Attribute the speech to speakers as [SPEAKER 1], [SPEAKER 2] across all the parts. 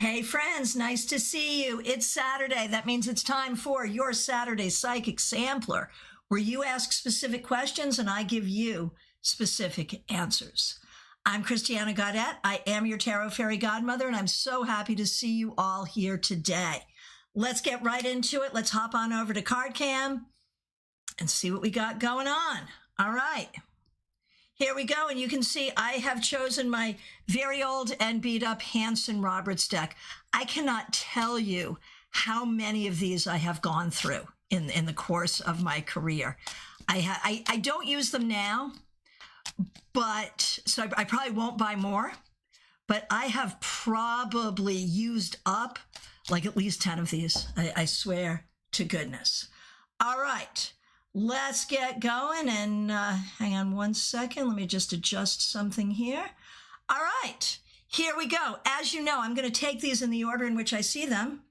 [SPEAKER 1] Hey friends, nice to see you. It's Saturday. That means it's time for your Saturday Psychic Sampler, where you ask specific questions and I give you specific answers. I'm Christiana Gaudet. I am your Tarot Fairy Godmother, and I'm so happy to see you all here today. Let's get right into it. Let's hop on over to CardCam and see what we got going on. All right. Here we go, and you can see I have chosen my very old and beat-up Hanson Roberts deck. I cannot tell you how many of these I have gone through in the course of my career. I don't use them now, but so I probably won't buy more, but I have probably used up like at least 10 of these. I swear to goodness. All right. Let's get going, and hang on one second. Let me just adjust something here. All right, here we go. As you know, I'm going to take these in the order in which I see them.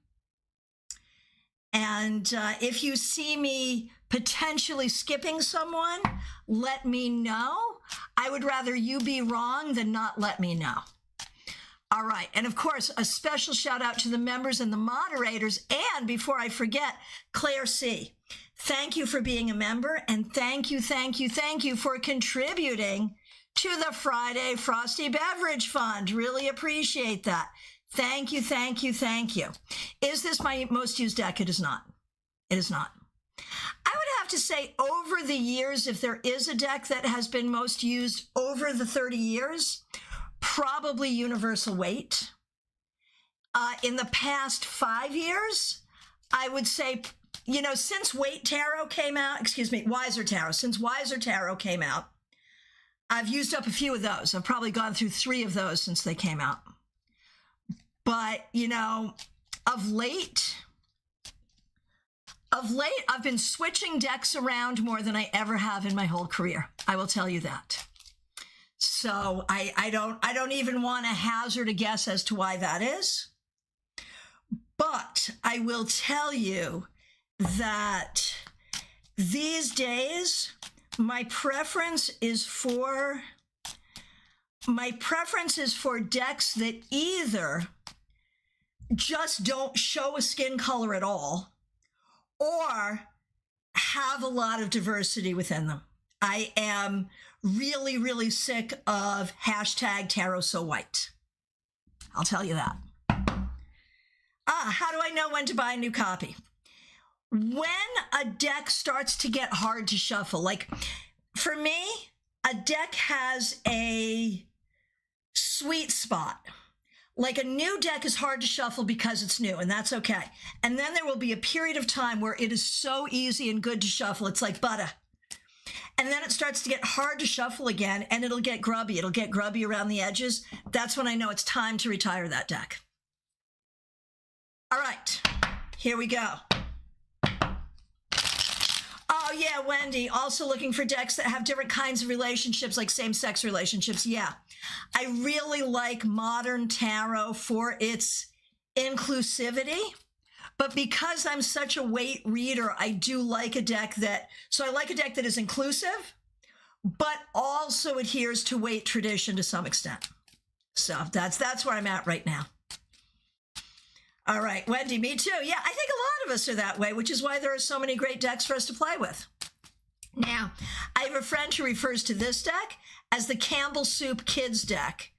[SPEAKER 1] And if you see me potentially skipping someone, let me know. I would rather you be wrong than not let me know. All right, and of course, a special shout out to the members and the moderators. And before I forget, Claire C., thank you for being a member, and thank you for contributing to the Friday Frosty Beverage Fund. Really appreciate that. Thank you. Is this my most used deck? It is not. It is not. I would have to say over the years, if there is a deck that has been most used over the 30 years, probably Universal Weight. In the past 5 years, I would say, you know, since Weight Tarot came out, Wiser Tarot, since Wiser Tarot came out, I've used up a few of those. I've probably gone through 3 of those since they came out. But, you know, of late, I've been switching decks around more than I ever have in my whole career. I will tell you that. So I don't even want to hazard a guess as to why that is. But I will tell you that these days, my preference is for decks that either just don't show a skin color at all or have a lot of diversity within them. I am really sick of hashtag tarot so white. I'll tell you that. How do I know when to buy a new copy? When a deck starts to get hard to shuffle, like for me, a deck has a sweet spot. Like a new deck is hard to shuffle because it's new, and that's okay. And then there will be a period of time where it is so easy and good to shuffle. It's like butter. And then it starts to get hard to shuffle again, and it'll get grubby. It'll get grubby around the edges. That's when I know it's time to retire that deck. All right, here we go. Oh yeah, Wendy, also looking for decks that have different kinds of relationships, like same-sex relationships. Yeah, I really like modern tarot for its inclusivity. But because I'm such a weight reader, I do like a deck that, so I like a deck that is inclusive, but also adheres to weight tradition to some extent. So that's where I'm at right now. All right, Wendy, me too. Yeah, I think a lot of us are that way, which is why there are so many great decks for us to play with. Now, I have a friend who refers to this deck as the Campbell Soup Kids deck,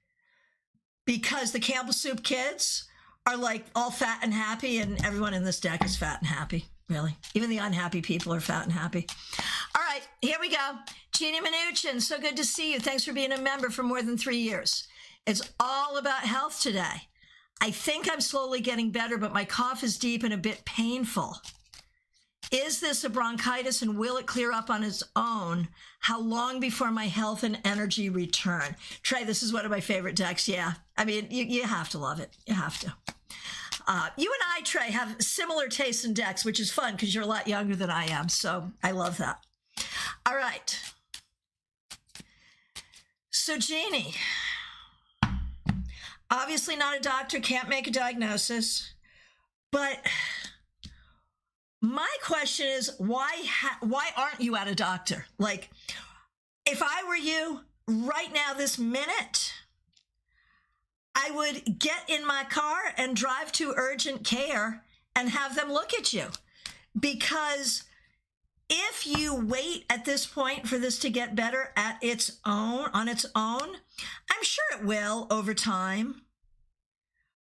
[SPEAKER 1] because the Campbell Soup Kids are like all fat and happy, and everyone in this deck is fat and happy, really. Even the unhappy people are fat and happy. All right, here we go. Jeannie Mnuchin, so good to see you. Thanks for being a member for more than 3 years. It's all about health today. I think I'm slowly getting better, but my cough is deep and a bit painful. Is this a bronchitis, and will it clear up on its own? How long before my health and energy return? Trey, this is one of my favorite decks. Yeah, I mean, you have to love it. You have to. You and I, Trey, have similar tastes in decks, which is fun because you're a lot younger than I am. So I love that. All right. So Jeannie, obviously not a doctor, can't make a diagnosis, but my question is, why aren't you at a doctor? Like, if I were you right now, this minute, I would get in my car and drive to urgent care and have them look at you. Because if you wait at this point for this to get better on its own, I'm sure it will over time.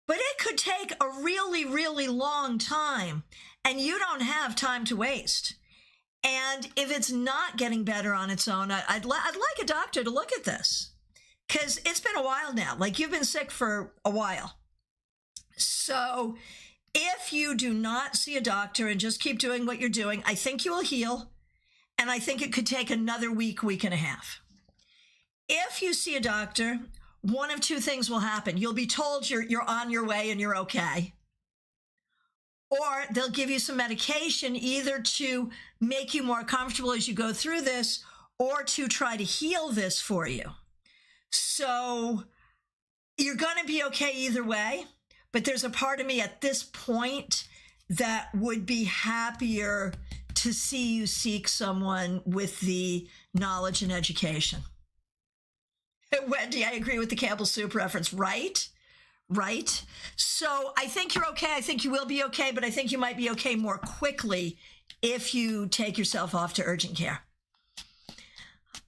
[SPEAKER 1] But it could take a really, really long time, and you don't have time to waste. And if it's not getting better on its own, I'd like a doctor to look at this, because it's been a while now. Like, you've been sick for a while. So if you do not see a doctor and just keep doing what you're doing, I think you will heal. And I think it could take another week, week and a half. If you see a doctor, one of two things will happen. You'll be told you're on your way and you're okay. Or they'll give you some medication, either to make you more comfortable as you go through this, or to try to heal this for you. So you're going to be okay either way. But there's a part of me at this point that would be happier to see you seek someone with the knowledge and education. Wendy, I agree with the Campbell Soup reference, right? Right? So I think you're okay. I think you will be okay, but I think you might be okay more quickly if you take yourself off to urgent care.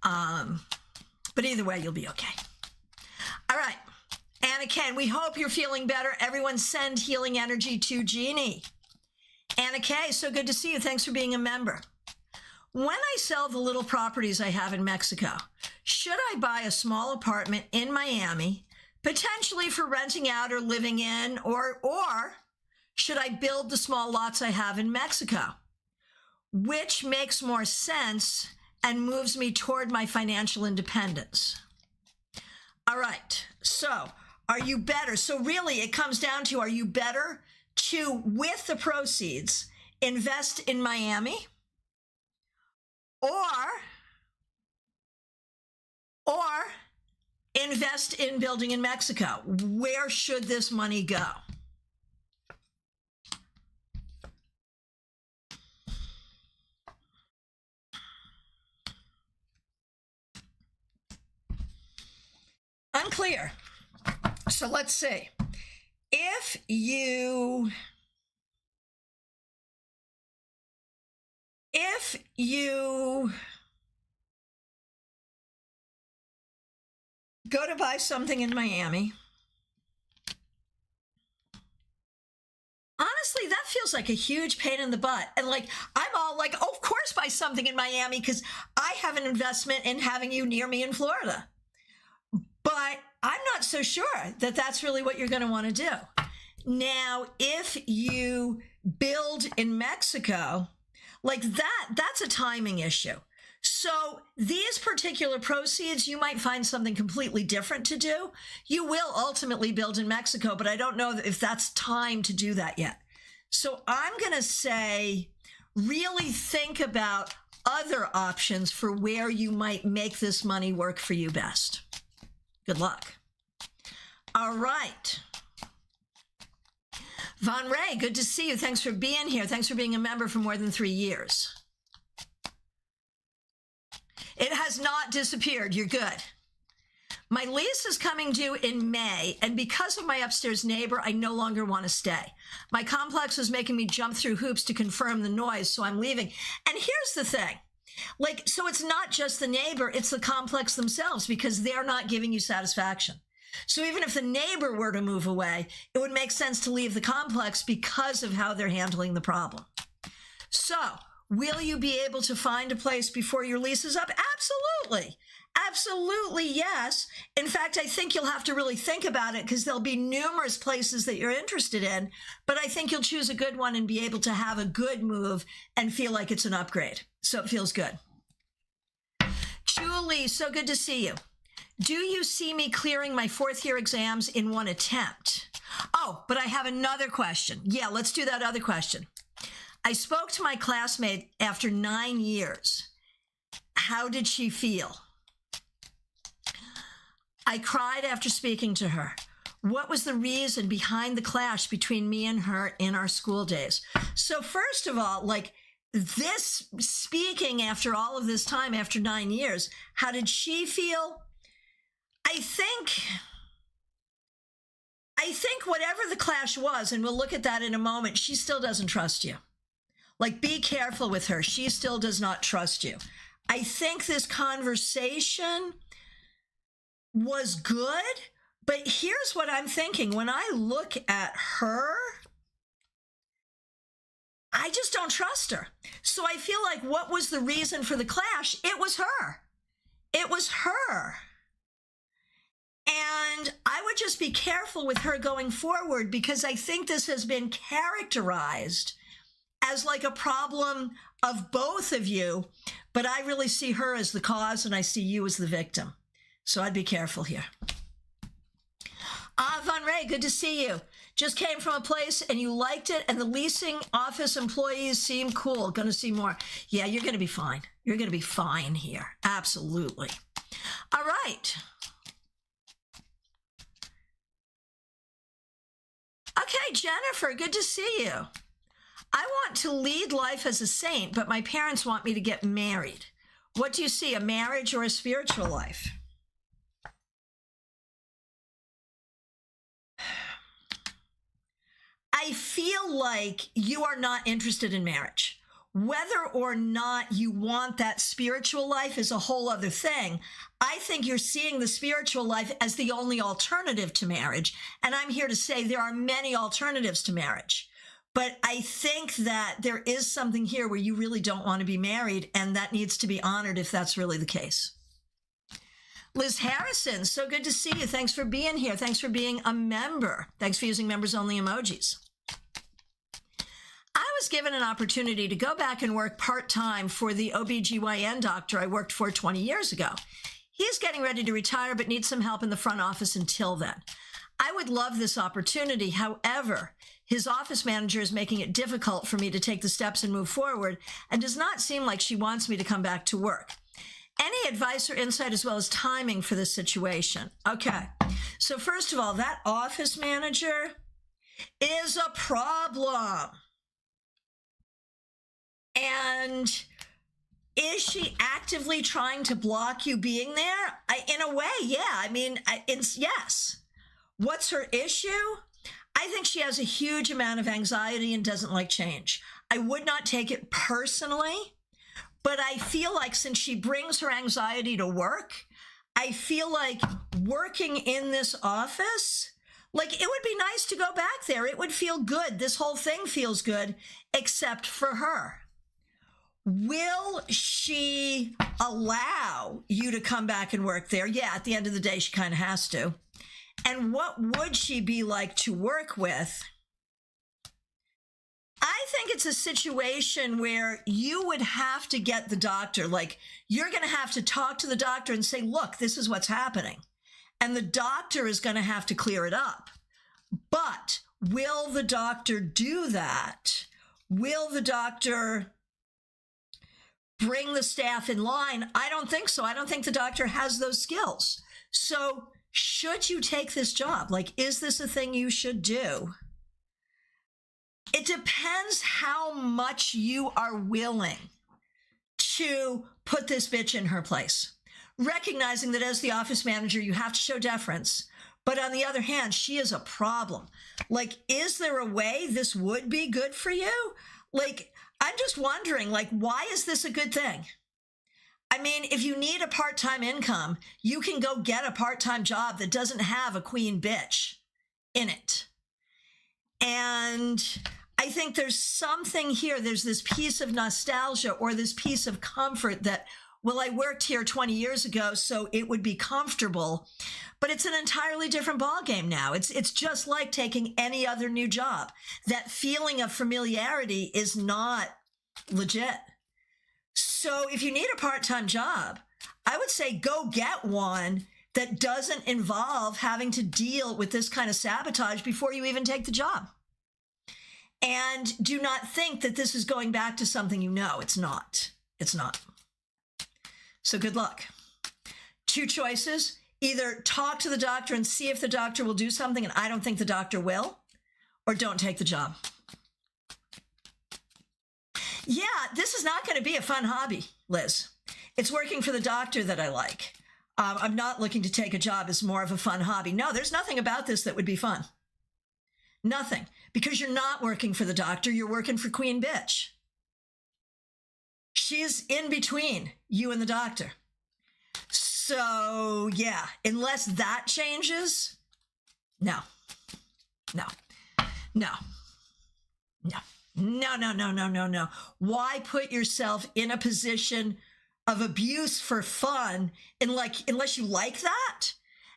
[SPEAKER 1] But either way, you'll be okay. All right. Anna Ken, we hope you're feeling better. Everyone send healing energy to Jeannie. Anna K, so good to see you. Thanks for being a member. When I sell the little properties I have in Mexico, should I buy a small apartment in Miami, potentially for renting out or living in, or should I build the small lots I have in Mexico? Which makes more sense and moves me toward my financial independence? All right, so are you better? So really it comes down to, are you better to, with the proceeds, invest in Miami, or invest in building in Mexico? Where should this money go? Unclear. So let's see. If you go to buy something in Miami, honestly, that feels like a huge pain in the butt. And like, I'm all like, oh, of course, buy something in Miami because I have an investment in having you near me in Florida. But I'm not so sure that that's really what you're going to want to do. Now, if you build in Mexico, like that's a timing issue. So these particular proceeds, you might find something completely different to do. You will ultimately build in Mexico, but I don't know if that's time to do that yet. So I'm going to say, really think about other options for where you might make this money work for you best. Good luck. All right. Von Ray, good to see you. Thanks for being here. Thanks for being a member for more than 3 years. It has not disappeared. You're good. My lease is coming due in May, and because of my upstairs neighbor, I no longer want to stay. My complex is making me jump through hoops to confirm the noise, so I'm leaving. And here's the thing. Like, so it's not just the neighbor, it's the complex themselves, because they're not giving you satisfaction. So even if the neighbor were to move away, it would make sense to leave the complex because of how they're handling the problem. So, will you be able to find a place before your lease is up? Absolutely. Absolutely, yes. In fact, I think you'll have to really think about it because there'll be numerous places that you're interested in, but I think you'll choose a good one and be able to have a good move and feel like it's an upgrade. So it feels good. Julie, so good to see you. Do you see me clearing my 4th year exams in one attempt? Oh, but I have another question. Yeah, let's do that other question. I spoke to my classmate after 9 years. How did she feel? I cried after speaking to her. What was the reason behind the clash between me and her in our school days? So first of all, like this speaking after all of this time, after 9 years, how did she feel? I think I think whatever the clash was, and we'll look at that in a moment, she still doesn't trust you. Like, be careful with her. She still does not trust you. I think this conversation was good, but here's what I'm thinking. When I look at her, I just don't trust her. So I feel like, what was the reason for the clash? It was her. It was her. And I would just be careful with her going forward, because I think this has been characterized as like a problem of both of you, but I really see her as the cause and I see you as the victim. So I'd be careful here. Von Ray, good to see you. Just came from a place and you liked it, and the leasing office employees seem cool. Going to see more. Yeah, you're going to be fine. You're going to be fine here. Absolutely. All right. Okay, Jennifer, good to see you. I want to lead life as a saint, but my parents want me to get married. What do you see, a marriage or a spiritual life? I feel like you are not interested in marriage. Whether or not you want that spiritual life is a whole other thing. I think you're seeing the spiritual life as the only alternative to marriage. And I'm here to say there are many alternatives to marriage. But I think that there is something here where you really don't want to be married, and that needs to be honored if that's really the case. Liz Harrison, so good to see you. Thanks for being here. Thanks for being a member. Thanks for using members only emojis. I was given an opportunity to go back and work part-time for the OBGYN doctor I worked for 20 years ago. He's getting ready to retire, but needs some help in the front office until then. I would love this opportunity. However, his office manager is making it difficult for me to take the steps and move forward, and does not seem like she wants me to come back to work. Any advice or insight as well as timing for this situation? Okay. So first of all, that office manager is a problem. And is she actively trying to block you being there? In a way, yeah. I mean, it's yes. What's her issue? I think she has a huge amount of anxiety and doesn't like change. I would not take it personally, but I feel like since she brings her anxiety to work, I feel like working in this office, like it would be nice to go back there. It would feel good. This whole thing feels good, except for her. Will she allow you to come back and work there? Yeah, at the end of the day, she kind of has to. And what would she be like to work with? I think it's a situation where you would have to get the doctor, like you're going to have to talk to the doctor and say, look, this is what's happening. And the doctor is going to have to clear it up. But will the doctor do that? Will the doctor bring the staff in line? I don't think so. I don't think the doctor has those skills. So should you take this job? Like, is this a thing you should do? It depends how much you are willing to put this bitch in her place. Recognizing that as the office manager, you have to show deference. But on the other hand, she is a problem. Like, is there a way this would be good for you? Like, I'm just wondering, like, why is this a good thing? I mean, if you need a part-time income, you can go get a part-time job that doesn't have a queen bitch in it. And I think there's something here. There's this piece of nostalgia or this piece of comfort that, well, I worked here 20 years ago, so it would be comfortable. But it's an entirely different ballgame now. It's just like taking any other new job. That feeling of familiarity is not legit. So if you need a part-time job, I would say go get one that doesn't involve having to deal with this kind of sabotage before you even take the job. And do not think that this is going back to something you know. It's not. It's not. So good luck. Two choices. Either talk to the doctor and see if the doctor will do something, and I don't think the doctor will, or don't take the job. Yeah, this is not going to be a fun hobby, Liz. It's working for the doctor that I like. I'm not looking to take a job as more of a fun hobby. No, there's nothing about this that would be fun. Nothing. Because you're not working for the doctor, you're working for Queen Bitch. She's in between you and the doctor. So, yeah, unless that changes, no. Why put yourself in a position of abuse for fun unless you like that?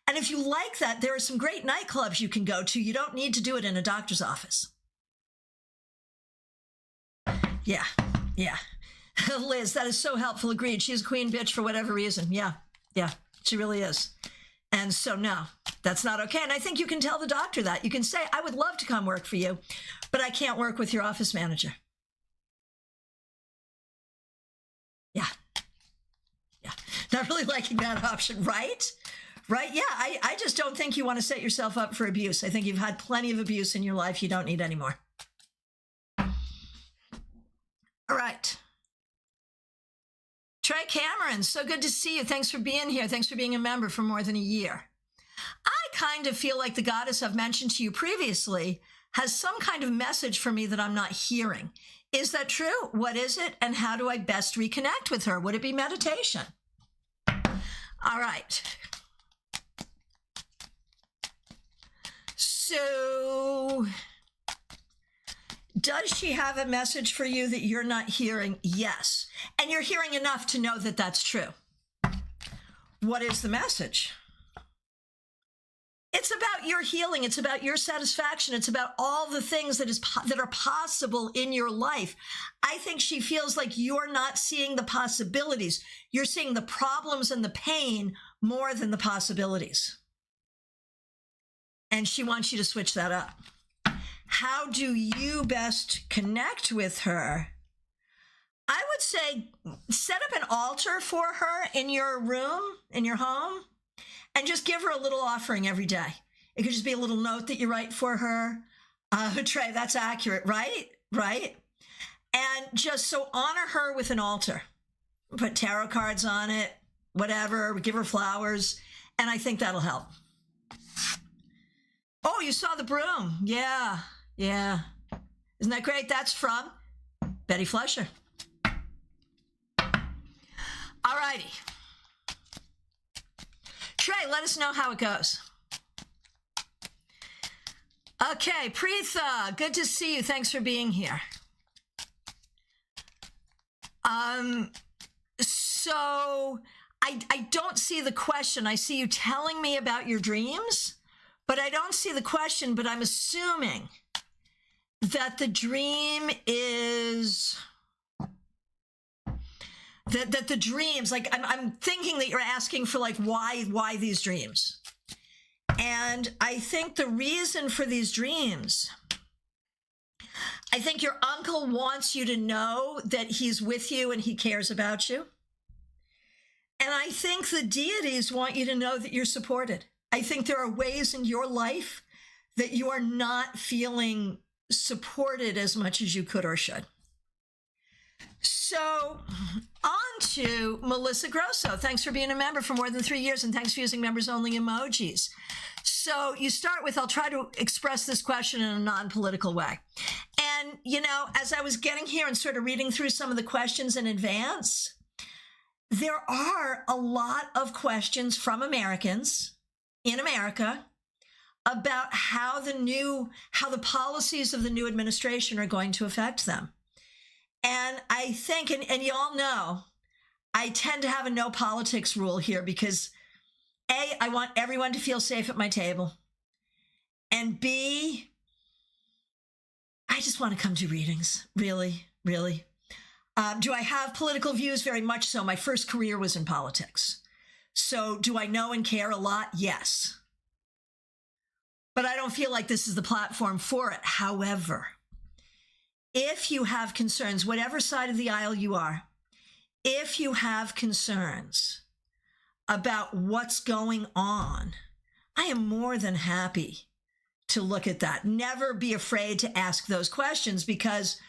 [SPEAKER 1] And if you like that, there are some great nightclubs you can go to. You don't need to do it in a doctor's office. Yeah. Liz, that is so helpful. Agreed. She's a queen bitch for whatever reason. Yeah, she really is. And so, no, that's not okay. And I think you can tell the doctor that. You can say, I would love to come work for you, but I can't work with your office manager. Yeah. Not really liking that option, right? Right? Yeah, I just don't think you want to set yourself up for abuse. I think you've had plenty of abuse in your life. You don't need any more. All right. Trey Cameron, so good to see you. Thanks for being here. Thanks for being a member for more than a year. I kind of feel like the goddess I've mentioned to you previously has some kind of message for me that I'm not hearing. Is that true? What is it? And how do I best reconnect with her? Would it be meditation? All right. So, does she have a message for you that you're not hearing? Yes. And you're hearing enough to know that that's true. What is the message? It's about your healing. It's about your satisfaction. It's about all the things that are possible in your life. I think she feels like you're not seeing the possibilities. You're seeing the problems and the pain more than the possibilities. And she wants you to switch that up. How do you best connect with her? I would say set up an altar for her in your room, in your home, and just give her a little offering every day. It could just be a little note that you write for her. Trey, that's accurate, right? Right? And just so honor her with an altar. Put tarot cards on it, whatever, give her flowers, and I think that'll help. Oh, you saw the broom. Yeah. Isn't that great? That's from Betty Fletcher. All righty. Trey, let us know how it goes. Okay, Preetha, good to see you. Thanks for being here. So I don't see the question. I see you telling me about your dreams, but I don't see the question, but I'm assuming that the dream is that the dreams, like I'm thinking that you're asking for like why these dreams. And I think the reason for these dreams, I think your uncle wants you to know that he's with you and he cares about you. And I think the deities want you to know that you're supported. I think there are ways in your life that you are not feeling supported as much as you could or should. So on to Melissa Grosso. Thanks for being a member for more than 3 years, and thanks for using members only emojis. So you start with, I'll try to express this question in a non-political way. And, you know, as I was getting here and sort of reading through some of the questions in advance, there are a lot of questions from Americans in America about how the policies of the new administration are going to affect them. And I think, and you all know, I tend to have a no politics rule here because A, I want everyone to feel safe at my table. And B, I just want to come to readings, really. Do I have political views? Very much so. My first career was in politics. So do I know and care a lot? Yes. But I don't feel like this is the platform for it. However, if you have concerns, whatever side of the aisle you are, if you have concerns about what's going on, I am more than happy to look at that. Never be afraid to ask those questions because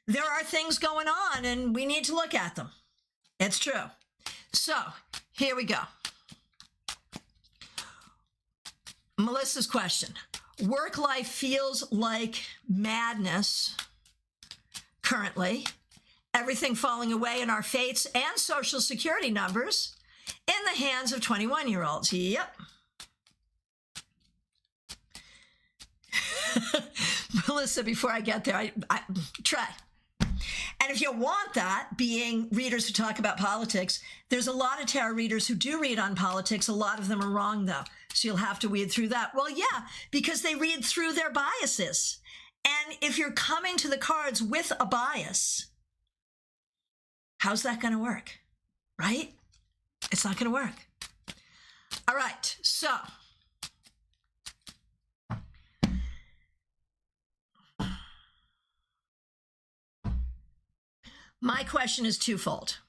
[SPEAKER 1] there are things going on and we need to look at them. It's true. So here we go. Melissa's question. Work life feels like madness currently. Everything falling away in our fates and social security numbers in the hands of 21-year-olds. Yep. Melissa, before I get there, I try. And if you want that, being readers who talk about politics, there's a lot of tarot readers who do read on politics. A lot of them are wrong, though. So you'll have to weed through that. Well, yeah, because they read through their biases. And if you're coming to the cards with a bias, how's that going to work? Right? It's not going to work. All right. So my question is twofold.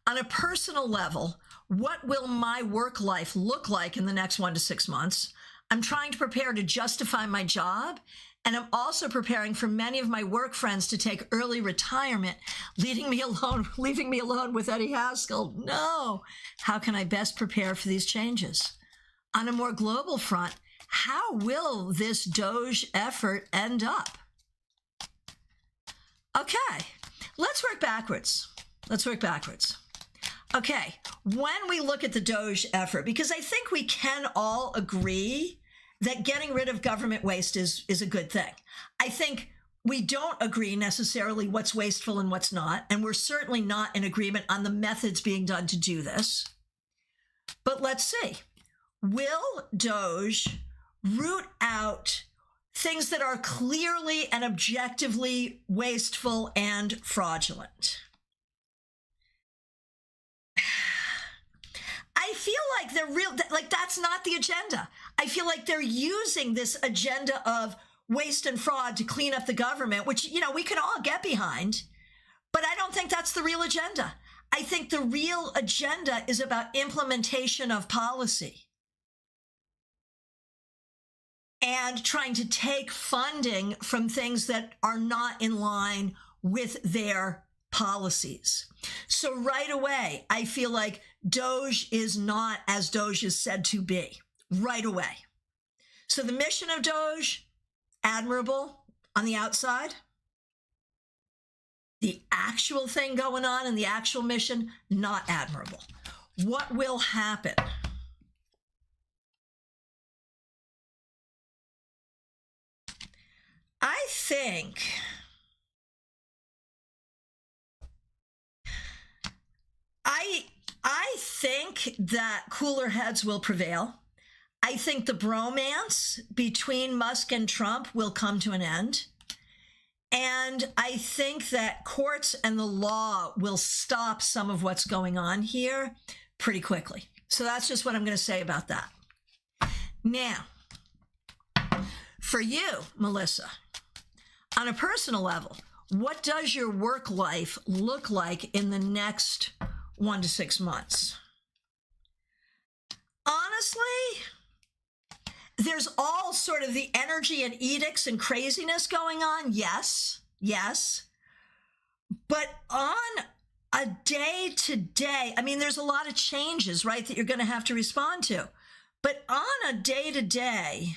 [SPEAKER 1] On a personal level, what will my work life look like in the next 1 to 6 months? I'm trying to prepare to justify my job, and I'm also preparing for many of my work friends to take early retirement, leaving me alone with Eddie Haskell. No. How can I best prepare for these changes? On a more global front, how will this Doge effort end up? Okay. Let's work backwards. Okay, when we look at the Doge effort, because I think we can all agree that getting rid of government waste is a good thing. I think we don't agree necessarily what's wasteful and what's not, and we're certainly not in agreement on the methods being done to do this. But let's see. Will Doge root out things that are clearly and objectively wasteful and fraudulent? I feel like that's not the agenda. I feel like they're using this agenda of waste and fraud to clean up the government, which, we can all get behind, but I don't think that's the real agenda. I think the real agenda is about implementation of policy and trying to take funding from things that are not in line with their policies. So right away, I feel like Doge is not as Doge is said to be, right away. So the mission of Doge, admirable on the outside. The actual thing going on in the actual mission, not admirable. What will happen? I think that cooler heads will prevail. I think the bromance between Musk and Trump will come to an end. And I think that courts and the law will stop some of what's going on here pretty quickly. So that's just what I'm going to say about that. Now, for you, Melissa, on a personal level, what does your work life look like in the next 1 to 6 months? Honestly, there's all sort of the energy and edicts and craziness going on. Yes. But on a day-to-day, there's a lot of changes, right, that you're going to have to respond to. But on a day-to-day,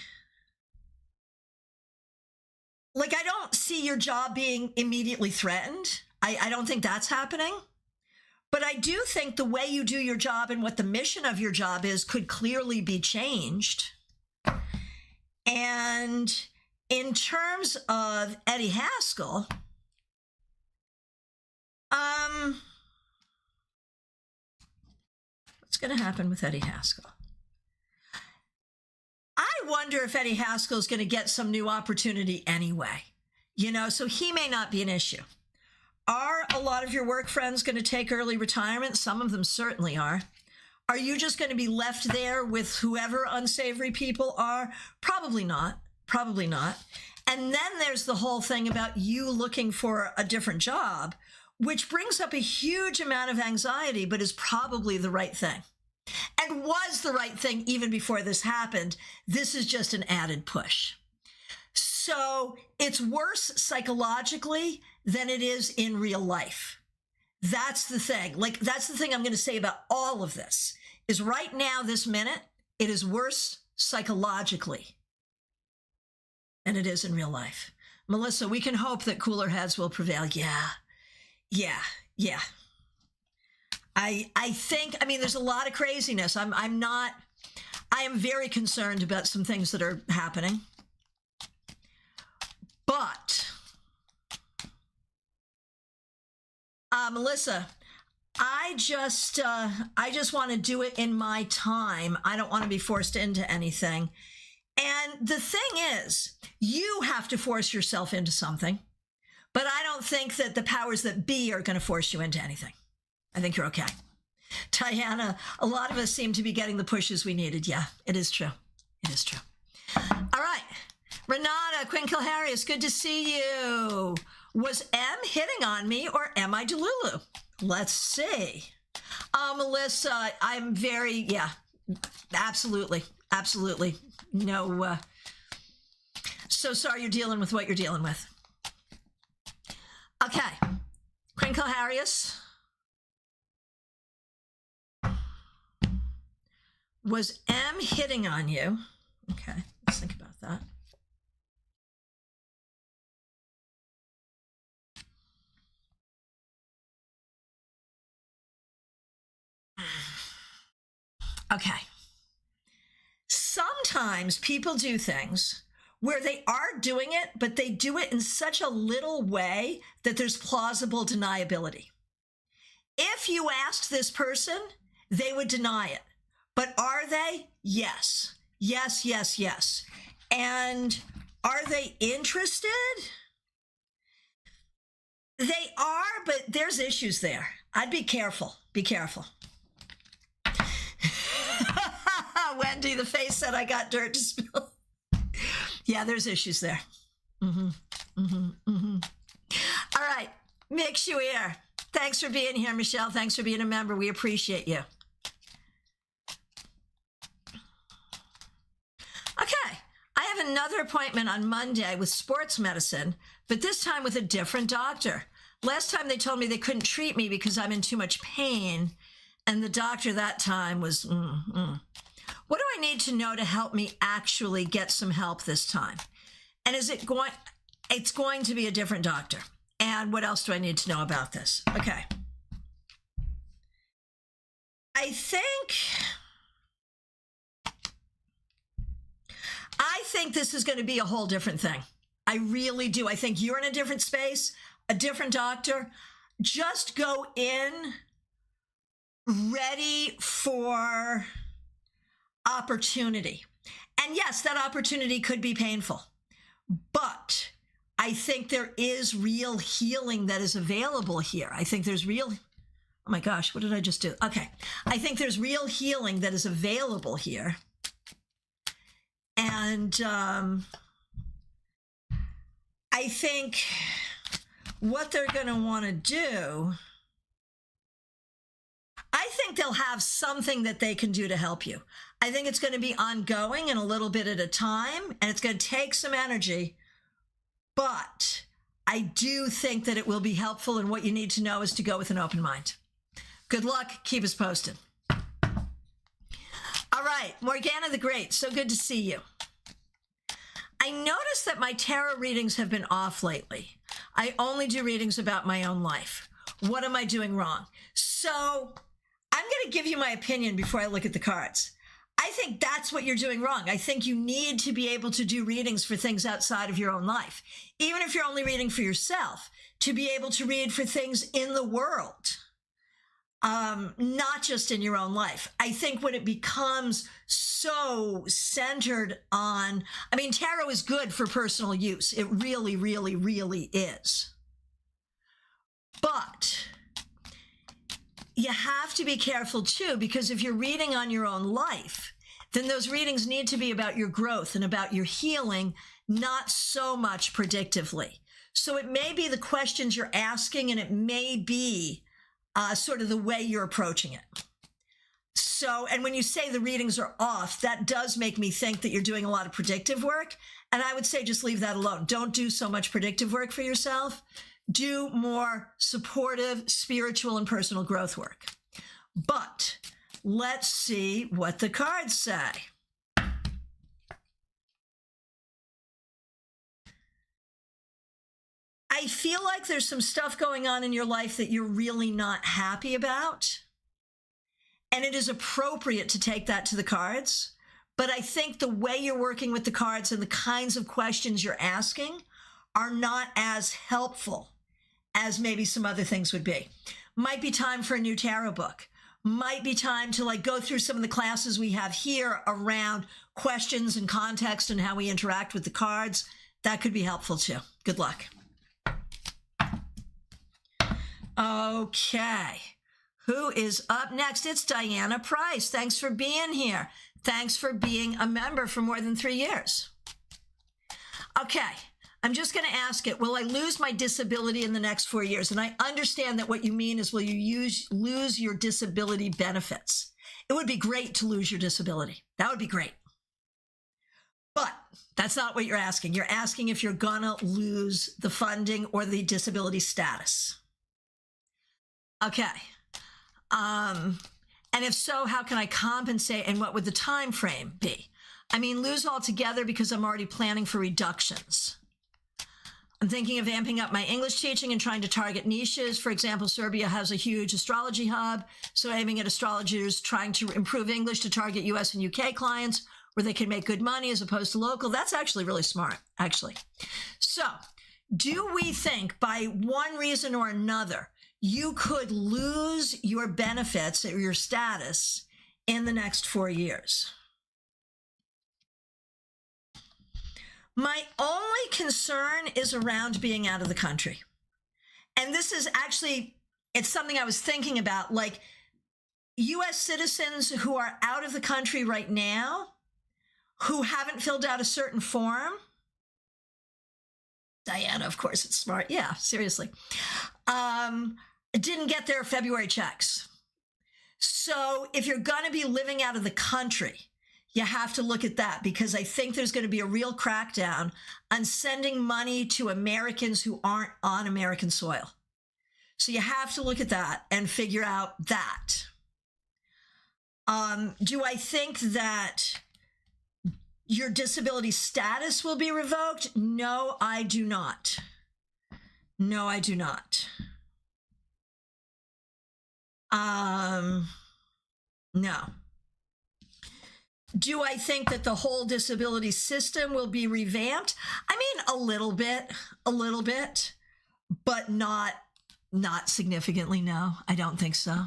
[SPEAKER 1] I don't see your job being immediately threatened. I don't think that's happening. But I do think the way you do your job and what the mission of your job is could clearly be changed. And in terms of Eddie Haskell, what's going to happen with Eddie Haskell? I wonder if Eddie Haskell is going to get some new opportunity anyway, so he may not be an issue. Are a lot of your work friends going to take early retirement? Some of them certainly are. Are you just going to be left there with whoever unsavory people are? Probably not. And then there's the whole thing about you looking for a different job, which brings up a huge amount of anxiety, but is probably the right thing. And was the right thing even before this happened. This is just an added push. So it's worse psychologically than it is in real life. That's the thing. That's the thing I'm going to say about all of this, is right now, this minute, it is worse psychologically And it is in real life. Melissa, we can hope that cooler heads will prevail. Yeah. I think, I mean, there's a lot of craziness. I am very concerned about some things that are happening. But, Melissa, I just want to do it in my time. I don't want to be forced into anything. And the thing is, you have to force yourself into something, but I don't think that the powers that be are going to force you into anything. I think you're okay. Diana, a lot of us seem to be getting the pushes we needed. Yeah, it is true. It is true. All right. Renata, Quinn Kilharius, good to see you. Was M hitting on me or am I Delulu? Let's see. Melissa, I'm very, absolutely. No, so sorry you're dealing with what you're dealing with. Okay. Quinn Kilharius. Was M hitting on you? Okay, let's think about that. Okay. Sometimes people do things where they are doing it, but they do it in such a little way that there's plausible deniability. If you asked this person, they would deny it. But are they? Yes. Yes. And are they interested? They are, but there's issues there. I'd be careful. Be careful. Wendy, the face said I got dirt to spill. Yeah, there's issues there. All right, Mick Shuir. Thanks for being here, Michelle. Thanks for being a member. We appreciate you. Okay, I have another appointment on Monday with sports medicine, but this time with a different doctor. Last time they told me they couldn't treat me because I'm in too much pain, and the doctor that time was, What do I need to know to help me actually get some help this time? And it's going to be a different doctor. And what else do I need to know about this? Okay. I think this is going to be a whole different thing. I really do. I think you're in a different space, a different doctor. Just go in ready for opportunity. And yes, that opportunity could be painful, but I think there is real healing that is available here. I think there's real, oh my gosh, what did I just do? Okay. I think there's real healing that is available here. And I think what they're going to want to do, I think they'll have something that they can do to help you. I think it's going to be ongoing and a little bit at a time, and it's going to take some energy, but I do think that it will be helpful, and what you need to know is to go with an open mind. Good luck. Keep us posted. All right, Morgana the Great, so good to see you. I noticed that my tarot readings have been off lately. I only do readings about my own life. What am I doing wrong? So I'm going to give you my opinion before I look at the cards. I think that's what you're doing wrong. I think you need to be able to do readings for things outside of your own life. Even if you're only reading for yourself, to be able to read for things in the world, not just in your own life. I think when it becomes so centered on, I mean, tarot is good for personal use. It really, really, really is. But you have to be careful too, because if you're reading on your own life, then those readings need to be about your growth and about your healing, not so much predictively. So it may be the questions you're asking, and it may be sort of the way you're approaching it. So, and when you say the readings are off, that does make me think that you're doing a lot of predictive work. And I would say just leave that alone. Don't do so much predictive work for yourself. Do more supportive, spiritual, and personal growth work. But let's see what the cards say. I feel like there's some stuff going on in your life that you're really not happy about. And it is appropriate to take that to the cards. But I think the way you're working with the cards and the kinds of questions you're asking are not as helpful as maybe some other things would be. Might be time for a new tarot book. Might be time to like go through some of the classes we have here around questions and context and how we interact with the cards. That could be helpful too. Good luck. Okay. Who is up next? It's Diana Price. Thanks for being here. Thanks for being a member for more than 3 years. Okay. I'm just going to ask it, will I lose my disability in the next 4 years? And I understand that what you mean is, will you lose your disability benefits? It would be great to lose your disability. That would be great. But that's not what you're asking. You're asking if you're going to lose the funding or the disability status. Okay. And if so, how can I compensate and what would the time frame be? I mean, lose altogether because I'm already planning for reductions. I'm thinking of amping up my English teaching and trying to target niches. For example, Serbia has a huge astrology hub. So aiming at astrologers trying to improve English to target US and UK clients where they can make good money as opposed to local. That's actually really smart, actually. So do we think by one reason or another, you could lose your benefits or your status in the next 4 years? My only concern is around being out of the country. And this is actually, it's something I was thinking about, like US citizens who are out of the country right now, who haven't filled out a certain form. Diana, of course, it's smart. Yeah, seriously. Didn't get their February checks. So if you're going to be living out of the country, you have to look at that, because I think there's going to be a real crackdown on sending money to Americans who aren't on American soil. So you have to look at that and figure out that. Do I think that your disability status will be revoked? No, I do not. No, I do not. No. Do I think that the whole disability system will be revamped? I mean, a little bit, but not significantly. No, I don't think so.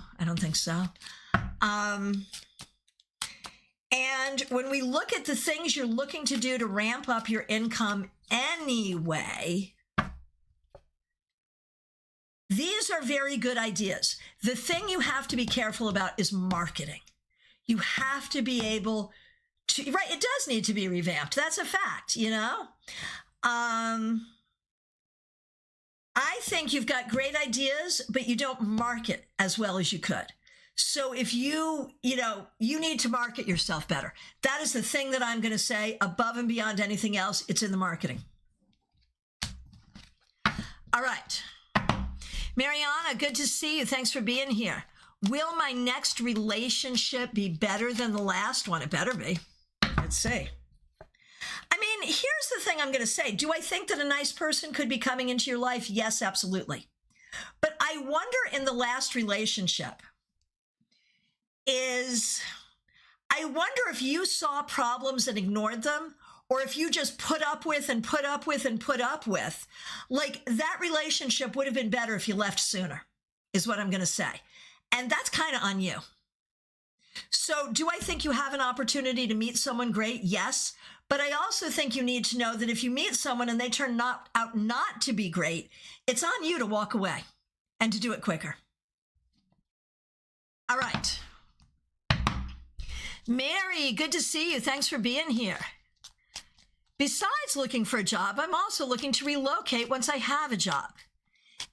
[SPEAKER 1] And when we look at the things you're looking to do to ramp up your income anyway, these are very good ideas. The thing you have to be careful about is marketing. You have to be able to, right, it does need to be revamped. That's a fact, you know? I think you've got great ideas, but you don't market as well as you could. So if you need to market yourself better. That is the thing that I'm going to say above and beyond anything else. It's in the marketing. All right. Mariana, good to see you. Thanks for being here. Will my next relationship be better than the last one? It better be. Let's see. I mean, here's the thing I'm going to say. Do I think that a nice person could be coming into your life? Yes, absolutely. But I wonder in the last relationship I wonder if you saw problems and ignored them, or if you just put up with, like that relationship would have been better if you left sooner, is what I'm going to say. And that's kind of on you. So do I think you have an opportunity to meet someone great? Yes. But I also think you need to know that if you meet someone and they turn out not to be great, it's on you to walk away and to do it quicker. All right. Mary, good to see you. Thanks for being here. Besides looking for a job, I'm also looking to relocate once I have a job.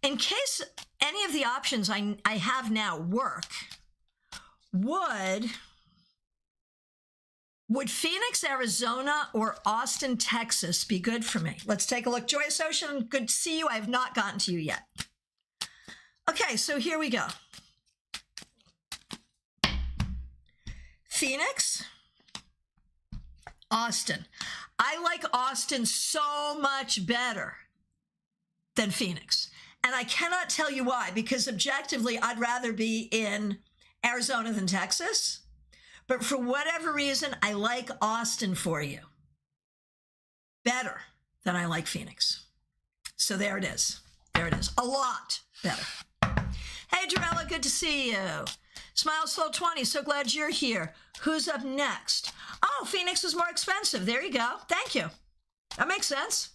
[SPEAKER 1] In case any of the options I have now work, would Phoenix, Arizona, or Austin, Texas be good for me? Let's take a look. Joyous Ocean, good to see you. I have not gotten to you yet. Okay, so here we go. Phoenix, Austin. I like Austin so much better than Phoenix. And I cannot tell you why, because objectively, I'd rather be in Arizona than Texas. But for whatever reason, I like Austin for you better than I like Phoenix. So there it is. There it is. A lot better. Hey, Jarella, good to see you. Smile Soul 20, so glad you're here. Who's up next? Oh, Phoenix was more expensive. There you go. Thank you. That makes sense.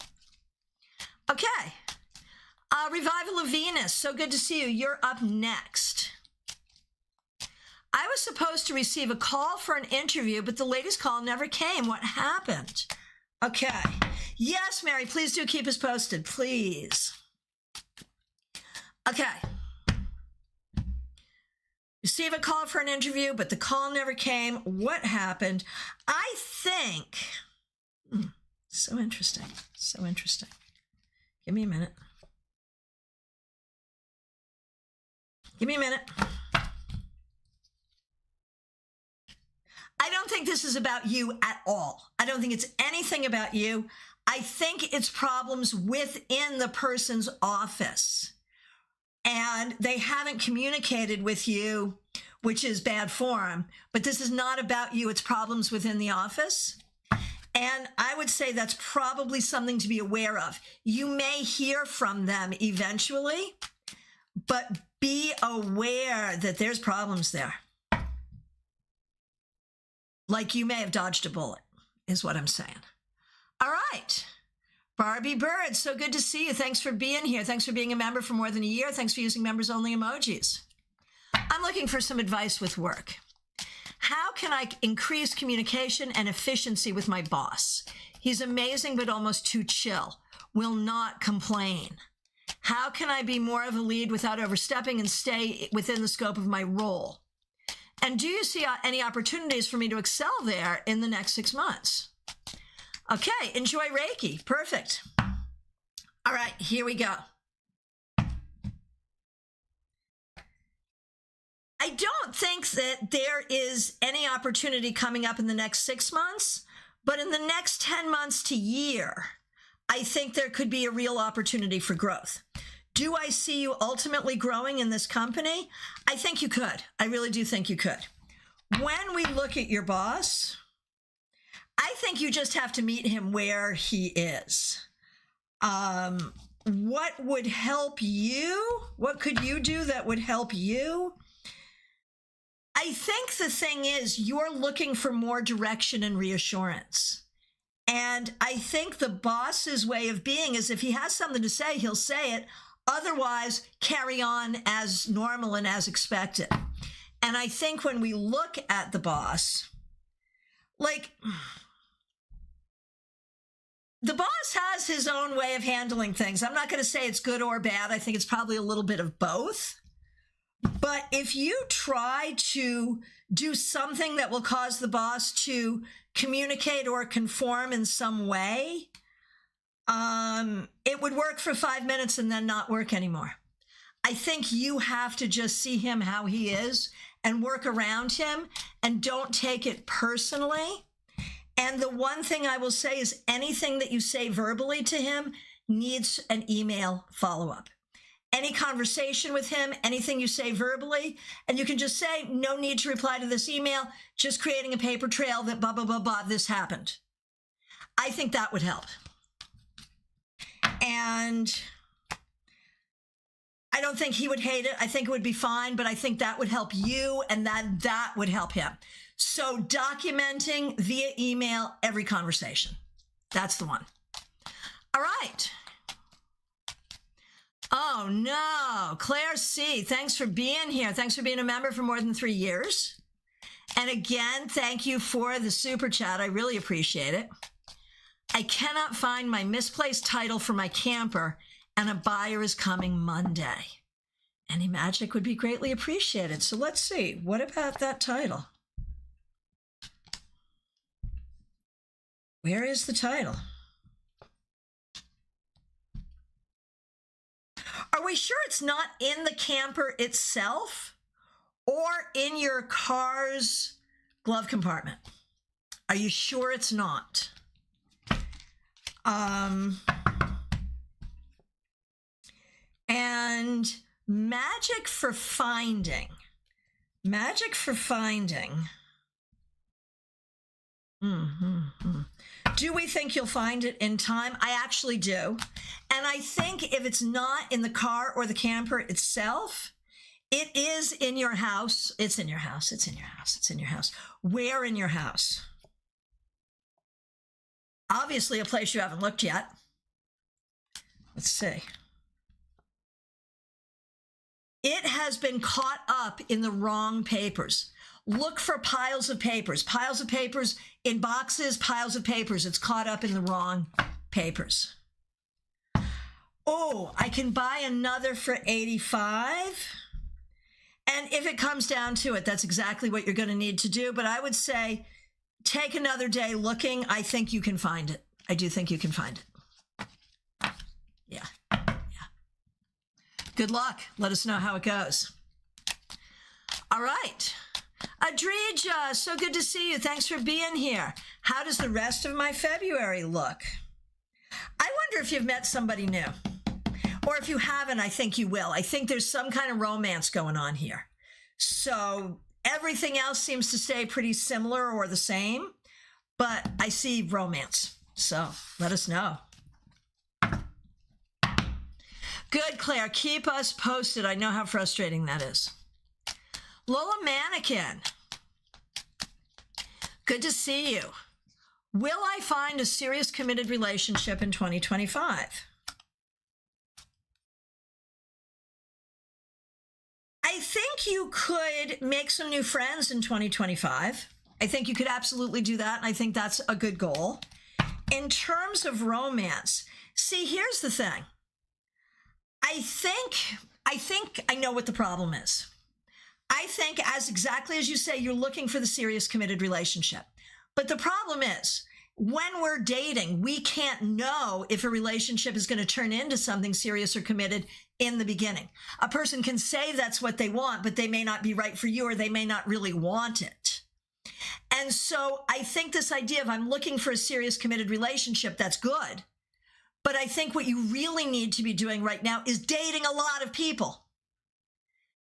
[SPEAKER 1] Okay. Revival of Venus, so good to see you. You're up next. I was supposed to receive a call for an interview, but the latest call never came. What happened? Okay. Yes, Mary, please do keep us posted, please. Okay. Receive a call for an interview, but the call never came. What happened? I think, so interesting, so interesting. Give me a minute. Give me a minute. I don't think this is about you at all. I don't think it's anything about you. I think it's problems within the person's office. And they haven't communicated with you, which is bad form. But this is not about you. It's problems within the office. And I would say that's probably something to be aware of. You may hear from them eventually, but be aware that there's problems there. Like you may have dodged a bullet, is what I'm saying. All right. Barbie Bird, so good to see you. Thanks for being here. Thanks for being a member for more than a year. Thanks for using members-only emojis. I'm looking for some advice with work. How can I increase communication and efficiency with my boss? He's amazing, but almost too chill. Will not complain. How can I be more of a lead without overstepping and stay within the scope of my role? And do you see any opportunities for me to excel there in the next 6 months? Okay, enjoy Reiki. Perfect. All right, here we go. I don't think that there is any opportunity coming up in the next 6 months, but in the next 10 months to year, I think there could be a real opportunity for growth. Do I see you ultimately growing in this company? I think you could. I really do think you could. When we look at your boss, I think you just have to meet him where he is. What would help you? What could you do that would help you? I think the thing is you're looking for more direction and reassurance. And I think the boss's way of being is if he has something to say, he'll say it. Otherwise, carry on as normal and as expected. And I think when we look at the boss, like, the boss has his own way of handling things. I'm not going to say it's good or bad. I think it's probably a little bit of both. But if you try to do something that will cause the boss to communicate or conform in some way, it would work for 5 minutes and then not work anymore. I think you have to just see him how he is and work around him and don't take it personally. And the one thing I will say is anything that you say verbally to him needs an email follow-up. Any conversation with him, anything you say verbally, and you can just say, no need to reply to this email, just creating a paper trail that blah, blah, blah, blah, this happened. I think that would help. And I don't think he would hate it. I think it would be fine, but I think that would help you and that would help him. So documenting via email every conversation. That's the one. All right. Oh, no. Claire C., thanks for being here. Thanks for being a member for more than 3 years. And again, thank you for the super chat. I really appreciate it. I cannot find my misplaced title for my camper, and a buyer is coming Monday. Any magic would be greatly appreciated. So let's see. What about that title? Where is the title? Are we sure it's not in the camper itself or in your car's glove compartment? Are you sure it's not? Magic for finding. Magic for finding. Do we think you'll find it in time? I actually do. And I think if it's not in the car or the camper itself, it is in your house. It's in your house. It's in your house. It's in your house. Where in your house? Obviously, a place you haven't looked yet. Let's see. It has been caught up in the wrong papers. Look for piles of papers in boxes, piles of papers. It's caught up in the wrong papers. Oh, I can buy another for 85. And if it comes down to it, that's exactly what you're going to need to do. But I would say take another day looking. I think you can find it. I do think you can find it. Yeah. Good luck. Let us know how it goes. All right. Adrija, so good to see you. Thanks for being here. How does the rest of my February look? I wonder if you've met somebody new. Or if you haven't, I think you will. I think there's some kind of romance going on here. So everything else seems to stay pretty similar or the same, but I see romance. So let us know. Good, Claire. Keep us posted. I know how frustrating that is. Lola Mannequin. Good to see you. Will I find a serious committed relationship in 2025? I think you could make some new friends in 2025. I think you could absolutely do that, and I think that's a good goal. In terms of romance, see, here's the thing. I think I know what the problem is. I think, as exactly as you say, you're looking for the serious committed relationship. But the problem is, when we're dating, we can't know if a relationship is going to turn into something serious or committed in the beginning. A person can say that's what they want, but they may not be right for you, or they may not really want it. And so I think this idea of I'm looking for a serious committed relationship, that's good. But I think what you really need to be doing right now is dating a lot of people.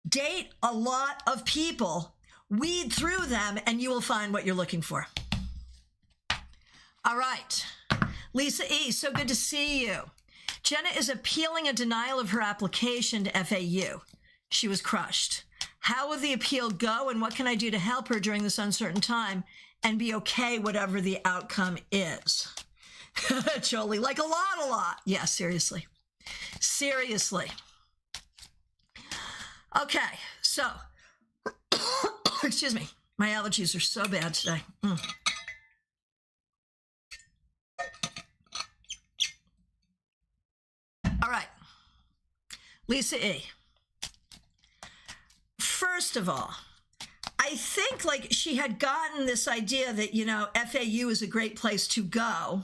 [SPEAKER 1] Date a lot of people, weed through them, and you will find what you're looking for. All right. Lisa E., so good to see you. Jenna is appealing a denial of her application to FAU. She was crushed. How will the appeal go, and what can I do to help her during this uncertain time and be okay whatever the outcome is? Jolie, like a lot. Yeah, seriously. Seriously. Okay, so, excuse me. My allergies are so bad today. All right. Lisa E. First of all, I think like she had gotten this idea that, you know, FAU is a great place to go.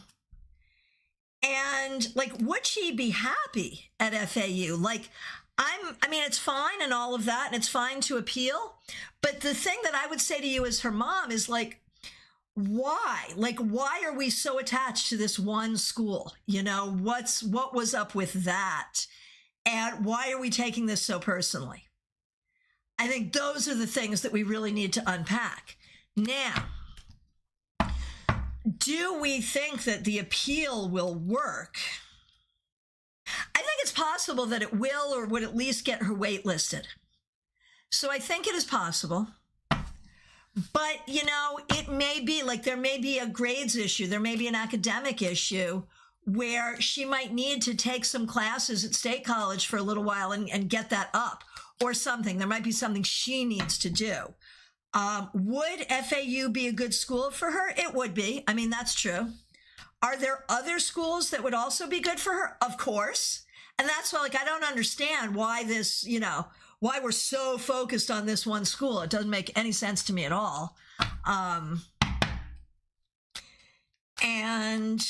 [SPEAKER 1] And like, would she be happy at FAU? Like, I mean, it's fine and all of that, and it's fine to appeal. But the thing that I would say to you as her mom is like, why? Like, why are we so attached to this one school? You know, what was up with that? And why are we taking this so personally? I think those are the things that we really need to unpack. Now, do we think that the appeal will work? I think it's possible that it will, or would at least get her waitlisted. So I think it is possible. But, you know, it may be like there may be a grades issue. There may be an academic issue where she might need to take some classes at State College for a little while and get that up or something. There might be something she needs to do. Would FAU be a good school for her? It would be. I mean, that's true. Are there other schools that would also be good for her? Of course. And that's why, like, I don't understand why this, you know, why we're so focused on this one school. It doesn't make any sense to me at all. And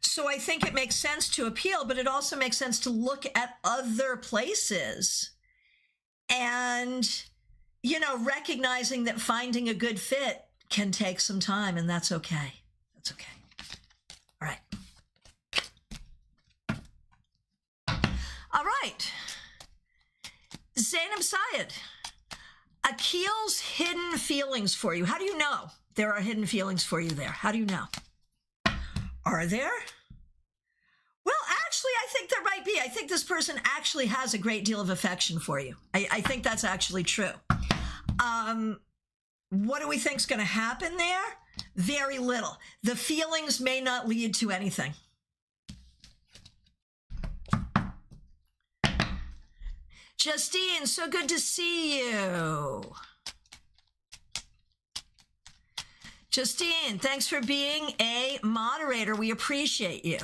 [SPEAKER 1] so I think it makes sense to appeal, but it also makes sense to look at other places and, you know, recognizing that finding a good fit can take some time, and that's okay. That's okay. All right. All right. Zainab Syed, Akil's hidden feelings for you. How do you know there are hidden feelings for you there? How do you know? Are there? Well, actually, I think there might be. I think this person actually has a great deal of affection for you. I think that's actually true. What do we think is going to happen there? Very little. The feelings may not lead to anything. Justine, so good to see you. Justine, thanks for being a moderator. We appreciate you.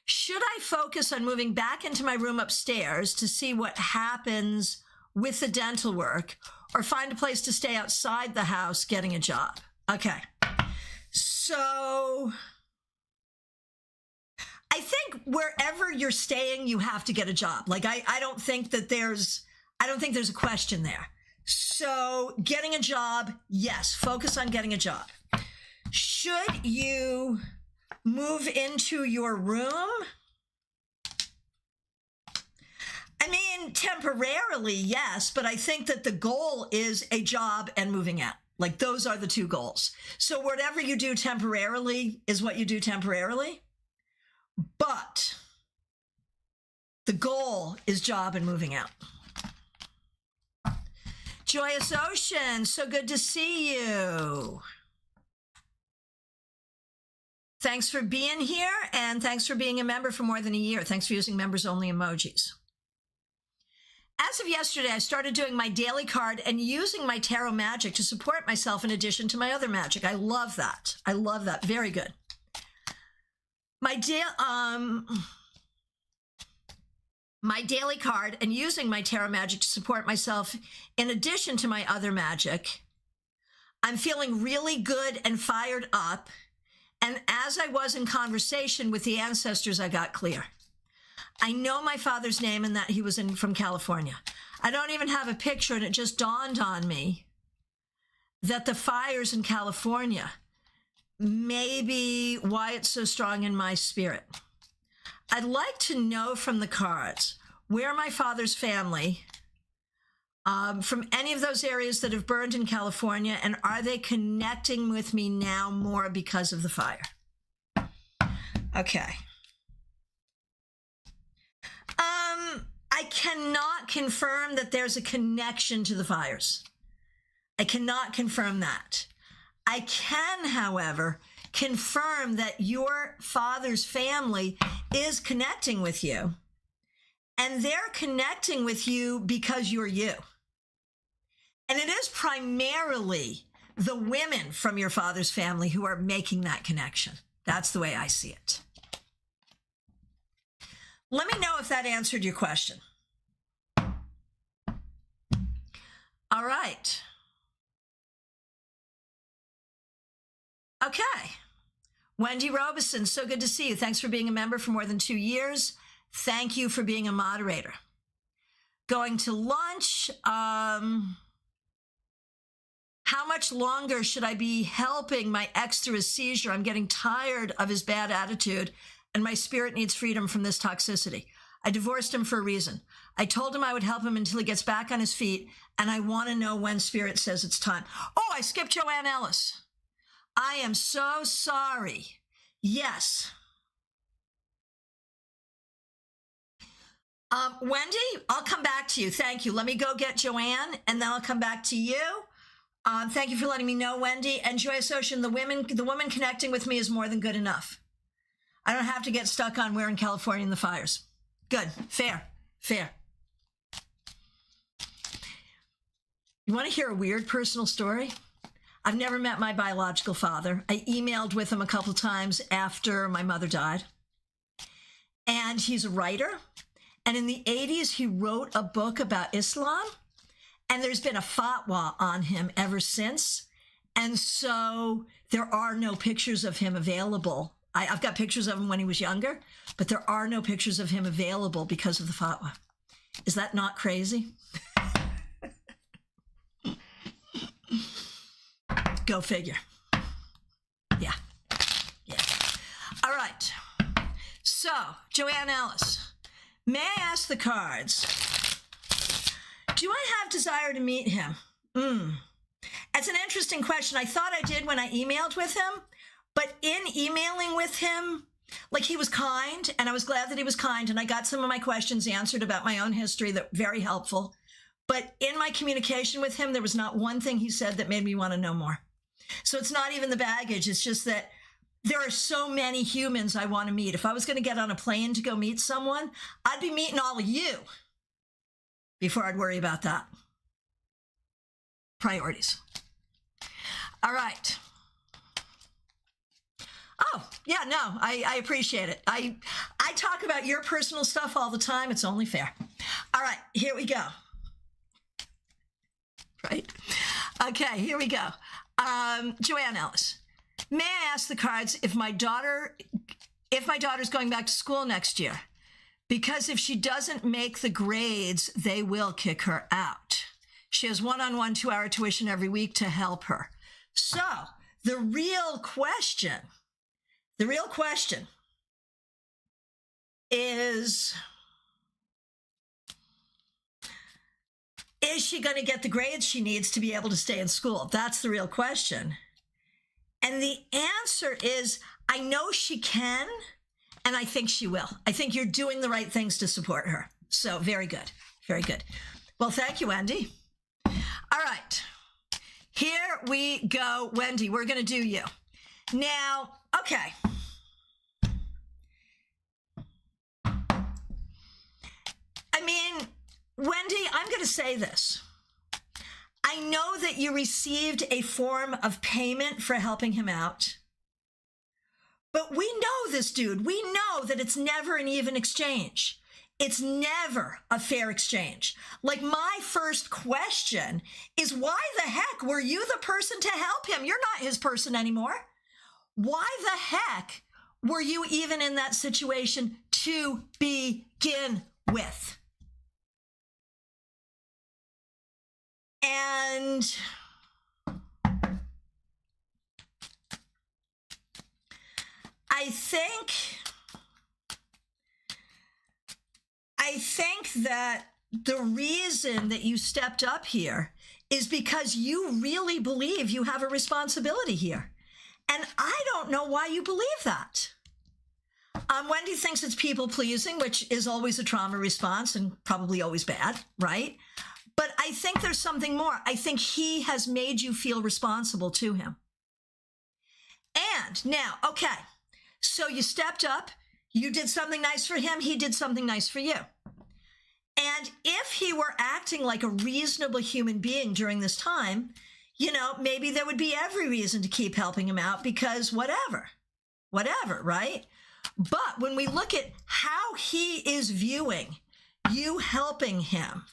[SPEAKER 1] Should I focus on moving back into my room upstairs to see what happens with the dental work, or find a place to stay outside the house getting a job? Okay. So I think wherever you're staying, you have to get a job. Like, I don't think there's a question there. So getting a job, yes, focus on getting a job. Should you move into your room? I mean, temporarily, yes, but I think that the goal is a job and moving out. Like, those are the two goals. So whatever you do temporarily is what you do temporarily. But the goal is job and moving out. Joyous Ocean, so good to see you. Thanks for being here, and thanks for being a member for more than a year. Thanks for using members-only emojis. As of yesterday, I started doing my daily card and using my tarot magic to support myself in addition to my other magic. I love that. I love that. Very good. My daily card and using my tarot magic to support myself in addition to my other magic. I'm feeling really good and fired up. And as I was in conversation with the ancestors, I got clear. I know my father's name and that he was from California. I don't even have a picture, and it just dawned on me that the fires in California may be why it's so strong in my spirit. I'd like to know from the cards where my father's family, from any of those areas that have burned in California, and are they connecting with me now more because of the fire? Okay. I cannot confirm that there's a connection to the fires. I cannot confirm that. I can, however, confirm that your father's family is connecting with you, and they're connecting with you because you're you. And it is primarily the women from your father's family who are making that connection. That's the way I see it. Let me know if that answered your question. All right. Okay. Wendy Robeson, so good to see you. Thanks for being a member for more than 2 years. Thank you for being a moderator. Going to lunch. How much longer should I be helping my ex through his seizure? I'm getting tired of his bad attitude, and my spirit needs freedom from this toxicity. I divorced him for a reason. I told him I would help him until he gets back on his feet, and I want to know when spirit says it's time. Oh, I skipped Joanne Ellis. I am so sorry. Yes. Wendy, I'll come back to you. Thank you. Let me go get Joanne, and then I'll come back to you. Thank you for letting me know, Wendy. And Joyous Ocean, the woman connecting with me is more than good enough. I don't have to get stuck on where in California in the fires. Good. Fair. Fair. You want to hear a weird personal story? I've never met my biological father. I emailed with him a couple times after my mother died. And he's a writer. And in the 80s, he wrote a book about Islam. And there's been a fatwa on him ever since. And so there are no pictures of him available. I've got pictures of him when he was younger, but there are no pictures of him available because of the fatwa. Is that not crazy? Go figure. Yeah. Yeah. All right. So, Joanne Ellis, may I ask the cards Do I have desire to meet him? That's an interesting question. I thought I did when I emailed with him, but in emailing with him, like, he was kind, and I was glad that he was kind, and I got some of my questions answered about my own history that were very helpful. But in my communication with him, there was not one thing he said that made me want to know more. So it's not even the baggage. It's just that there are so many humans I want to meet. If I was going to get on a plane to go meet someone, I'd be meeting all of you before I'd worry about that. Priorities. All right. Oh, yeah, no, I appreciate it. I talk about your personal stuff all the time. It's only fair. All right, here we go. Right? Okay, here we go. Joanne Ellis. May I ask the cards if my daughter's going back to school next year? Because if she doesn't make the grades, they will kick her out. She has one-on-one 2-hour tuition every week to help her. So the real question is she going to get the grades she needs to be able to stay in school? That's the real question. And the answer is, I know she can, and I think she will. I think you're doing the right things to support her. So very good. Very good. Well, thank you, Wendy. All right. Here we go, Wendy. We're going to do you. Now, okay. I mean, Wendy, I'm going to say this. I know that you received a form of payment for helping him out. But we know this dude. We know that it's never an even exchange. It's never a fair exchange. Like, my first question is, why the heck were you the person to help him? You're not his person anymore. Why the heck were you even in that situation to begin with? And I think that the reason that you stepped up here is because you really believe you have a responsibility here. And I don't know why you believe that. Wendy thinks it's people pleasing, which is always a trauma response and probably always bad, right? But I think there's something more. I think he has made you feel responsible to him. And now, okay, so you stepped up, you did something nice for him, he did something nice for you. And if he were acting like a reasonable human being during this time, you know, maybe there would be every reason to keep helping him out because whatever, right? But when we look at how he is viewing you helping him,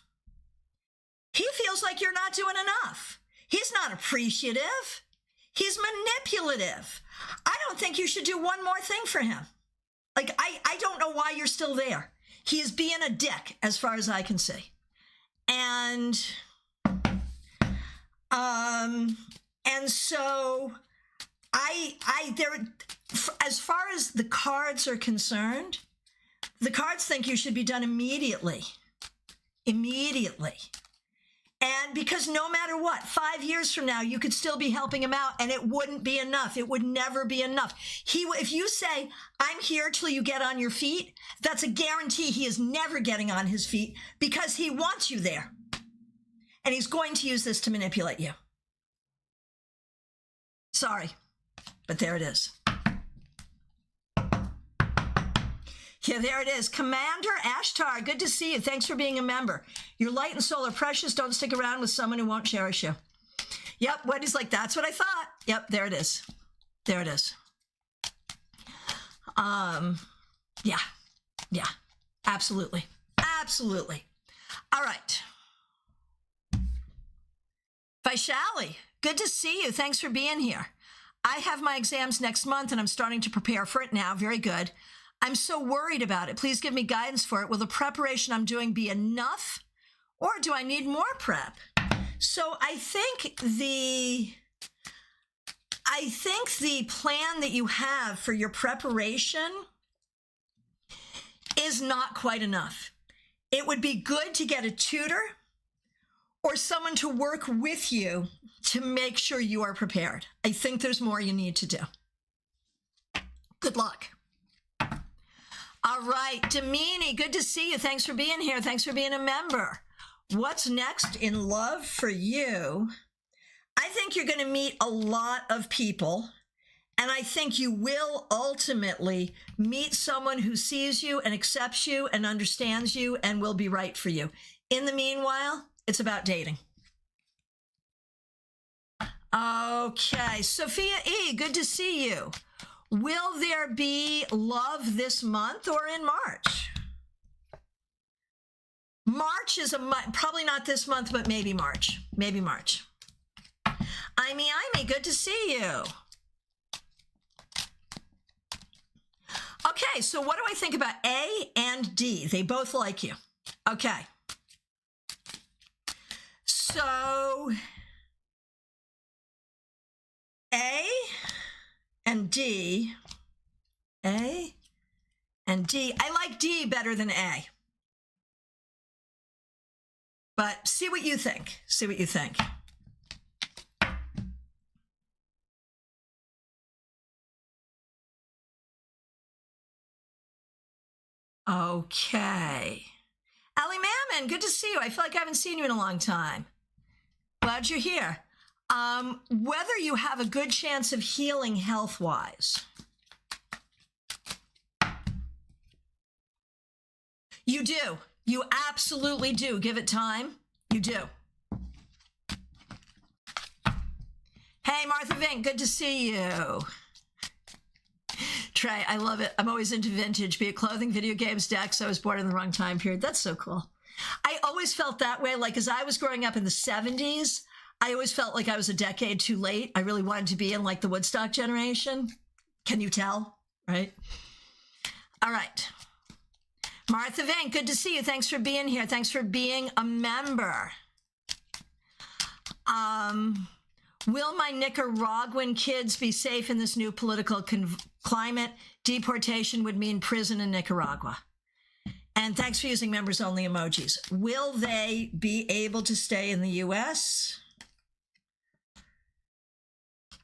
[SPEAKER 1] he feels like you're not doing enough. He's not appreciative. He's manipulative. I don't think you should do one more thing for him. Like, I don't know why you're still there. He is being a dick as far as I can see. And so as far as the cards are concerned, the cards think you should be done immediately. And because no matter what, 5 years from now, you could still be helping him out and it wouldn't be enough. It would never be enough. If you say, I'm here till you get on your feet, that's a guarantee he is never getting on his feet because he wants you there. And he's going to use this to manipulate you. Sorry, but there it is. Yeah, there it is. Commander Ashtar, good to see you. Thanks for being a member. Your light and soul are precious. Don't stick around with someone who won't cherish you. Yep, Wendy's like, that's what I thought. Yep, there it is. There it is. Yeah, absolutely. All right. Vaishali, good to see you. Thanks for being here. I have my exams next month and I'm starting to prepare for it now. Very good. I'm so worried about it. Please give me guidance for it. Will the preparation I'm doing be enough or do I need more prep? So I think the plan that you have for your preparation is not quite enough. It would be good to get a tutor or someone to work with you to make sure you are prepared. I think there's more you need to do. Good luck. All right, Damini, good to see you. Thanks for being here. Thanks for being a member. What's next in love for you? I think you're going to meet a lot of people, and I think you will ultimately meet someone who sees you and accepts you and understands you and will be right for you. In the meanwhile, it's about dating. Okay, Sophia E., good to see you. Will there be love this month or in March? March is a month, probably not this month, but maybe March. Maybe March. Amy, good to see you. Okay, so what do I think about A and D? They both like you. Okay. So A and D. A and D. I like D better than A. But see what you think. See what you think. Okay. Allie Mammon, good to see you. I feel like I haven't seen you in a long time. Glad you're here. Whether you have a good chance of healing health-wise. You do. You absolutely do. Give it time. You do. Hey, Martha Vink, good to see you. Trey, I love it. I'm always into vintage, be it clothing, video games, decks. I was born in the wrong time period. That's so cool. I always felt that way. Like as I was growing up in the 70s, I always felt like I was a decade too late. I really wanted to be in like the Woodstock generation. Can you tell? Right? All right. Martha Vink, good to see you. Thanks for being here. Thanks for being a member. Will my Nicaraguan kids be safe in this new political climate? Deportation would mean prison in Nicaragua. And thanks for using members only emojis. Will they be able to stay in the U.S.?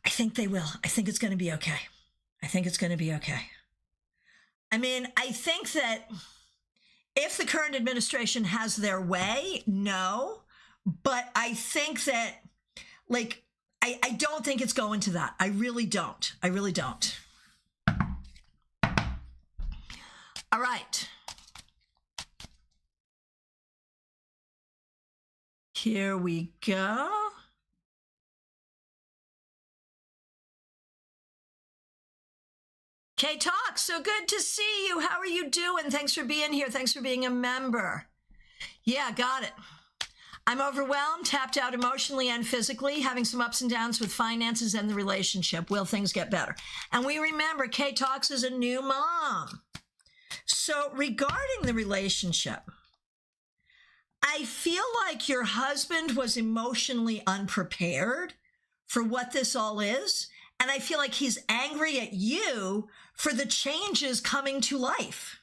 [SPEAKER 1] I think they will. I think it's going to be okay. I think it's going to be okay. I mean, I think that if the current administration has their way, no. But I think that, like, I don't think it's going to that. I really don't. I really don't. All right. Here we go. K-Talk, so good to see you. How are you doing? Thanks for being here. Thanks for being a member. Yeah, got it. I'm overwhelmed, tapped out emotionally and physically, having some ups and downs with finances and the relationship. Will things get better? And we remember K-Talks is a new mom. So regarding the relationship, I feel like your husband was emotionally unprepared for what this all is. And I feel like he's angry at you for the changes coming to life.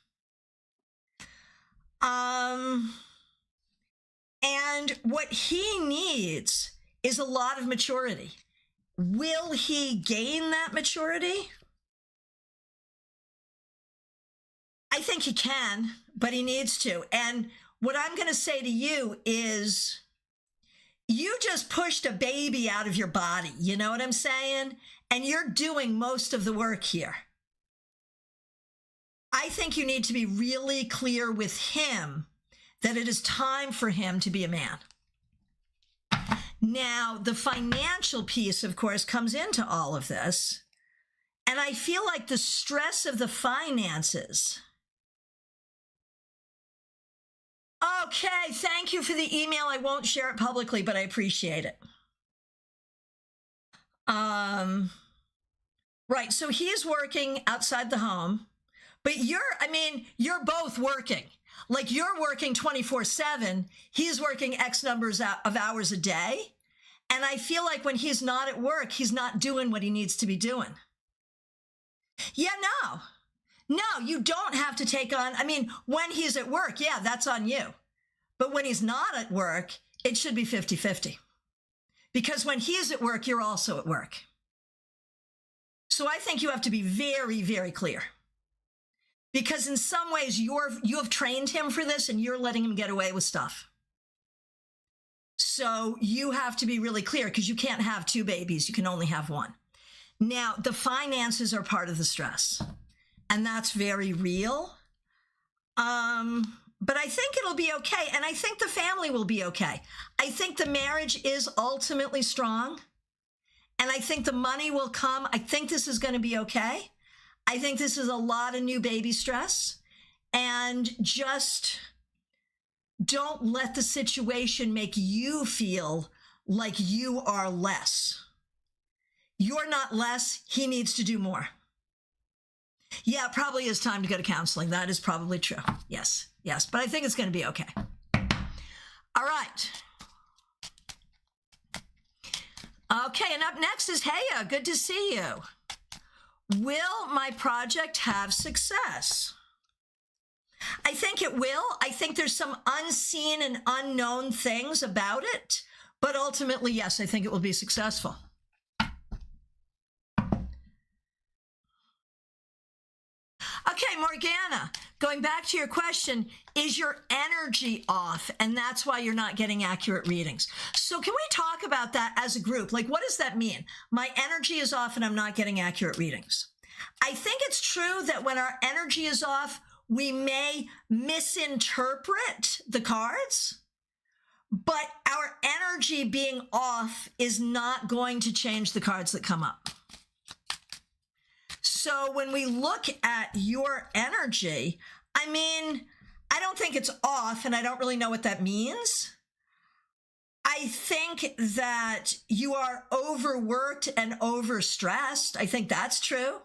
[SPEAKER 1] And what he needs is a lot of maturity. Will he gain that maturity? I think he can, but he needs to. And what I'm going to say to you is, you just pushed a baby out of your body. You know what I'm saying? And you're doing most of the work here. I think you need to be really clear with him that it is time for him to be a man. Now, the financial piece, of course, comes into all of this. And I feel like the stress of the finances. Okay, thank you for the email. I won't share it publicly, but I appreciate it. Right, so he's working outside the home, but you're both working. Like you're working 24/7, he's working X numbers of hours a day. And I feel like when he's not at work, he's not doing what he needs to be doing. Yeah, no, you don't have to take on, when he's at work, yeah, that's on you. But when he's not at work, it should be 50-50. Because when he's at work, you're also at work. So I think you have to be very, very clear. Because in some ways, you have trained him for this and you're letting him get away with stuff. So you have to be really clear because you can't have two babies. You can only have one. Now, the finances are part of the stress. And that's very real. But I think it'll be okay. And I think the family will be okay. I think the marriage is ultimately strong. And I think the money will come. I think this is going to be okay. I think this is a lot of new baby stress. And just don't let the situation make you feel like you are less. You're not less. He needs to do more. Yeah, it probably is time to go to counseling. That is probably true. Yes. But I think it's going to be okay. All right. Okay, and up next is Heya. Good to see you. Will my project have success? I think it will. I think there's some unseen and unknown things about it. But ultimately, yes, I think it will be successful. Okay, Morgana, going back to your question, is your energy off? And that's why you're not getting accurate readings. So can we talk about that as a group? Like, what does that mean? My energy is off and I'm not getting accurate readings. I think it's true that when our energy is off, we may misinterpret the cards, but our energy being off is not going to change the cards that come up. So when we look at your energy, I mean, I don't think it's off and I don't really know what that means. I think that you are overworked and overstressed. I think that's true.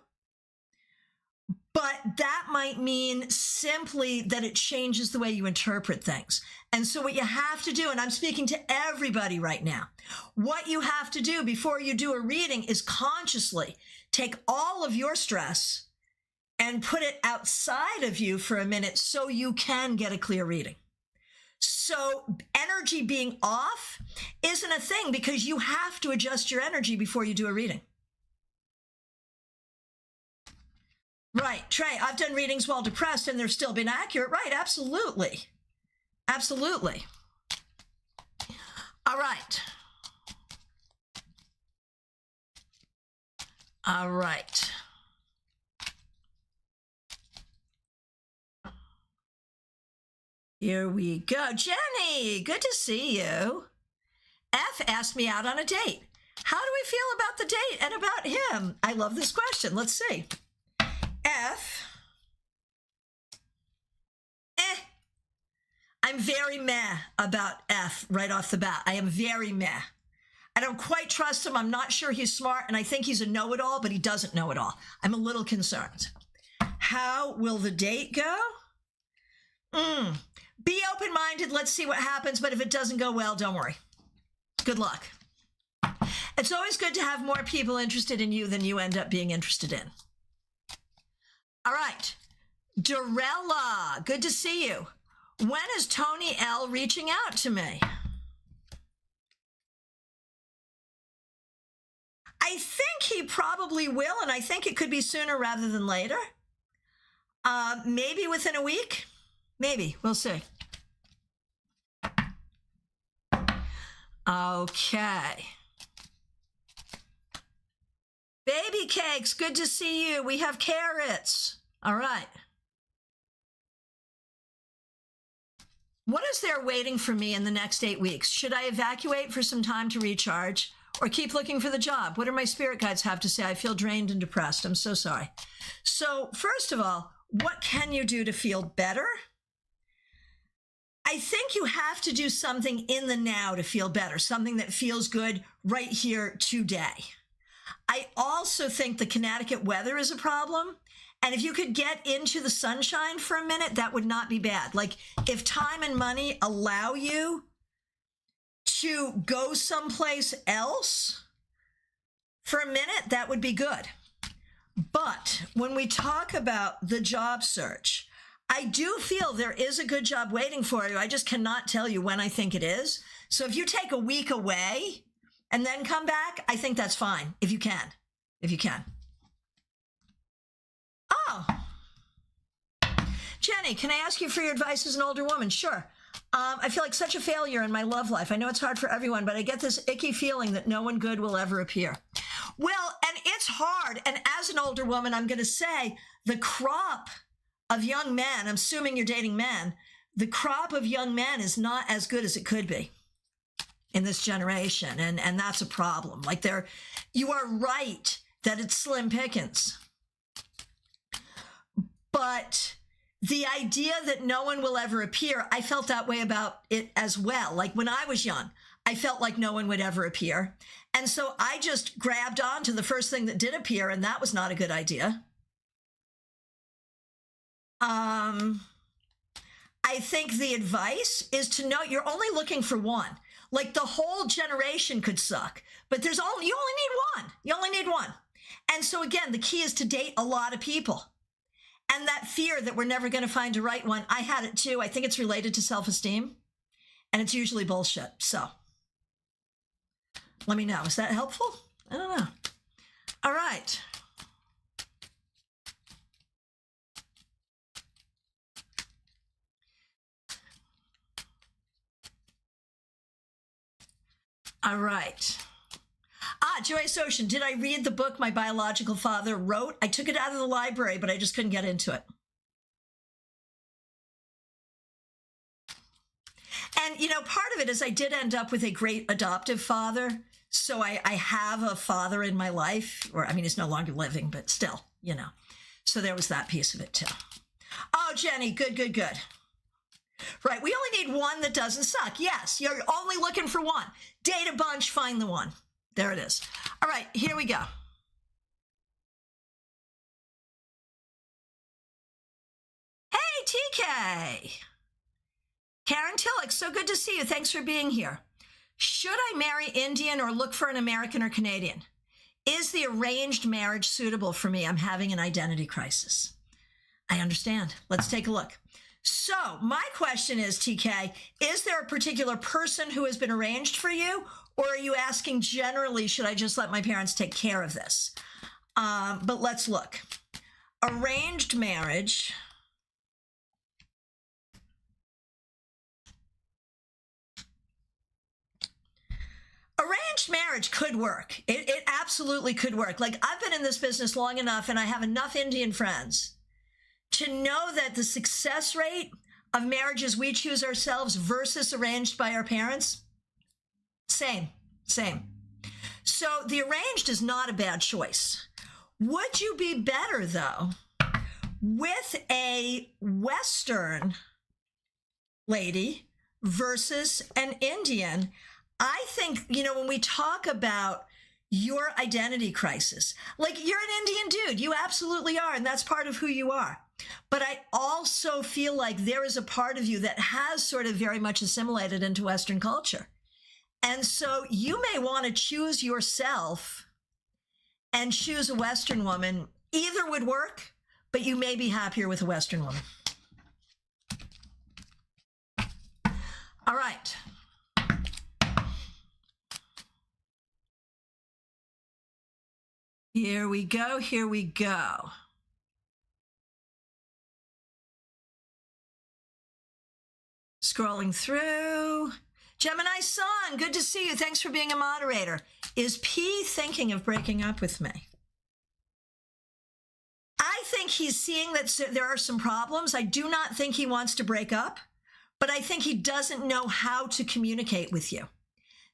[SPEAKER 1] But that might mean simply that it changes the way you interpret things. And so what you have to do, and I'm speaking to everybody right now, what you have to do before you do a reading is consciously take all of your stress and put it outside of you for a minute so you can get a clear reading. So energy being off isn't a thing because you have to adjust your energy before you do a reading. Right, Trey, I've done readings while depressed and they've still been accurate. Right, absolutely. Absolutely. All right. All right. Here we go. Jenny, good to see you. F asked me out on a date. How do we feel about the date and about him? I love this question. Let's see. F. I'm very meh about F right off the bat. I am very meh. I don't quite trust him. I'm not sure he's smart, and I think he's a know-it-all, but he doesn't know it all. I'm a little concerned. How will the date go? Be open-minded. Let's see what happens, but if it doesn't go well, don't worry. Good luck. It's always good to have more people interested in you than you end up being interested in. All right. Dorella, good to see you. When is Tony L reaching out to me? I think he probably will, and I think it could be sooner rather than later. Maybe within a week. Maybe. We'll see. Okay. Baby cakes, good to see you. We have carrots. All right. What is there waiting for me in the next 8 weeks? Should I evacuate for some time to recharge or keep looking for the job? What do my spirit guides have to say? I feel drained and depressed. I'm so sorry. So first of all, what can you do to feel better? I think you have to do something in the now to feel better, something that feels good right here today. I also think the Connecticut weather is a problem. And if you could get into the sunshine for a minute, that would not be bad. Like if time and money allow you to go someplace else for a minute, that would be good. But when we talk about the job search, I do feel there is a good job waiting for you. I just cannot tell you when I think it is. So if you take a week away and then come back, I think that's fine, if you can. If you can. Oh. Jenny, can I ask you for your advice as an older woman? Sure. I feel like such a failure in my love life. I know it's hard for everyone, but I get this icky feeling that no one good will ever appear. Well, and it's hard. And as an older woman, I'm going to say the crop of young men, I'm assuming you're dating men, the crop of young men is not as good as it could be in this generation. And that's a problem. Like you are right that it's slim pickings. But the idea that no one will ever appear, I felt that way about it as well. Like when I was young, I felt like no one would ever appear. And so I just grabbed on to the first thing that did appear, and that was not a good idea. I think the advice is to know you're only looking for one. Like the whole generation could suck, but you only need one. You only need one. And so again, the key is to date a lot of people. And that fear that we're never going to find a right one, I had it too. I think it's related to self-esteem, and it's usually bullshit. So let me know. Is that helpful? I don't know. All right. All right. Joyce Ocean, did I read the book my biological father wrote? I took it out of the library, but I just couldn't get into it. And, part of it is I did end up with a great adoptive father. So I have a father in my life, he's no longer living, but still, So there was that piece of it too. Oh, Jenny, good. Right, we only need one that doesn't suck. Yes, you're only looking for one. Date a bunch, find the one. There it is. All right, here we go. Hey, TK. Karen Tillich, so good to see you. Thanks for being here. Should I marry Indian or look for an American or Canadian? Is the arranged marriage suitable for me? I'm having an identity crisis. I understand. Let's take a look. So my question is, TK, is there a particular person who has been arranged for you? Or are you asking generally, should I just let my parents take care of this? But let's look. Arranged marriage. Arranged marriage could work. It absolutely could work. Like I've been in this business long enough and I have enough Indian friends to know that the success rate of marriages we choose ourselves versus arranged by our parents, same. So the arranged is not a bad choice. Would you be better, though, with a Western lady versus an Indian? I think, when we talk about your identity crisis, like you're an Indian dude, you absolutely are, and that's part of who you are. But I also feel like there is a part of you that has sort of very much assimilated into Western culture. And so you may want to choose yourself and choose a Western woman. Either would work, but you may be happier with a Western woman. All right. Here we go. Scrolling through. Gemini Sun, good to see you. Thanks for being a moderator. Is P thinking of breaking up with me? I think he's seeing that there are some problems. I do not think he wants to break up, but I think he doesn't know how to communicate with you.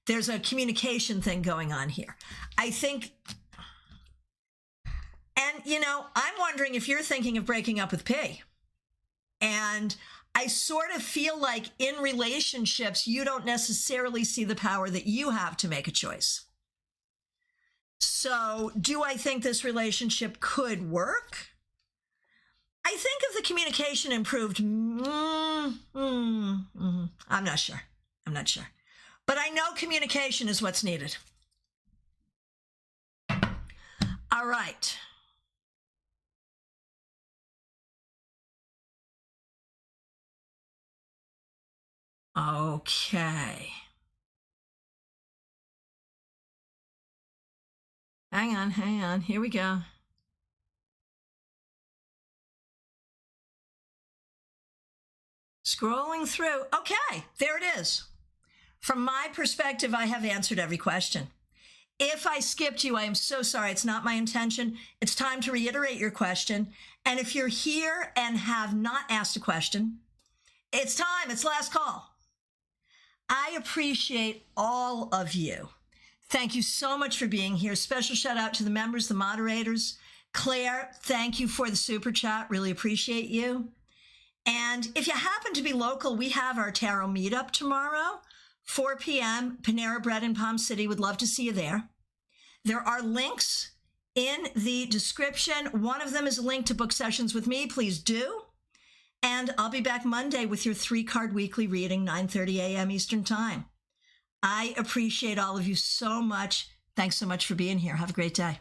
[SPEAKER 1] There's a communication thing going on here. I think, and I'm wondering if you're thinking of breaking up with P. And I sort of feel like in relationships, you don't necessarily see the power that you have to make a choice. So do I think this relationship could work? I think if the communication improved, I'm not sure. But I know communication is what's needed. All right. Okay. Hang on. Here we go. Scrolling through. Okay, there it is. From my perspective, I have answered every question. If I skipped you, I am so sorry. It's not my intention. It's time to reiterate your question. And if you're here and have not asked a question, it's time. It's last call. I appreciate all of you. Thank you so much for being here. Special shout out to the members, the moderators. Claire, thank you for the super chat. Really appreciate you. And if you happen to be local, we have our tarot meetup tomorrow, 4 p.m., Panera Bread in Palm City. Would love to see you there. There are links in the description. One of them is a link to book sessions with me. Please do. And I'll be back Monday with your 3-card weekly reading, 9:30 a.m. Eastern Time. I appreciate all of you so much. Thanks so much for being here. Have a great day.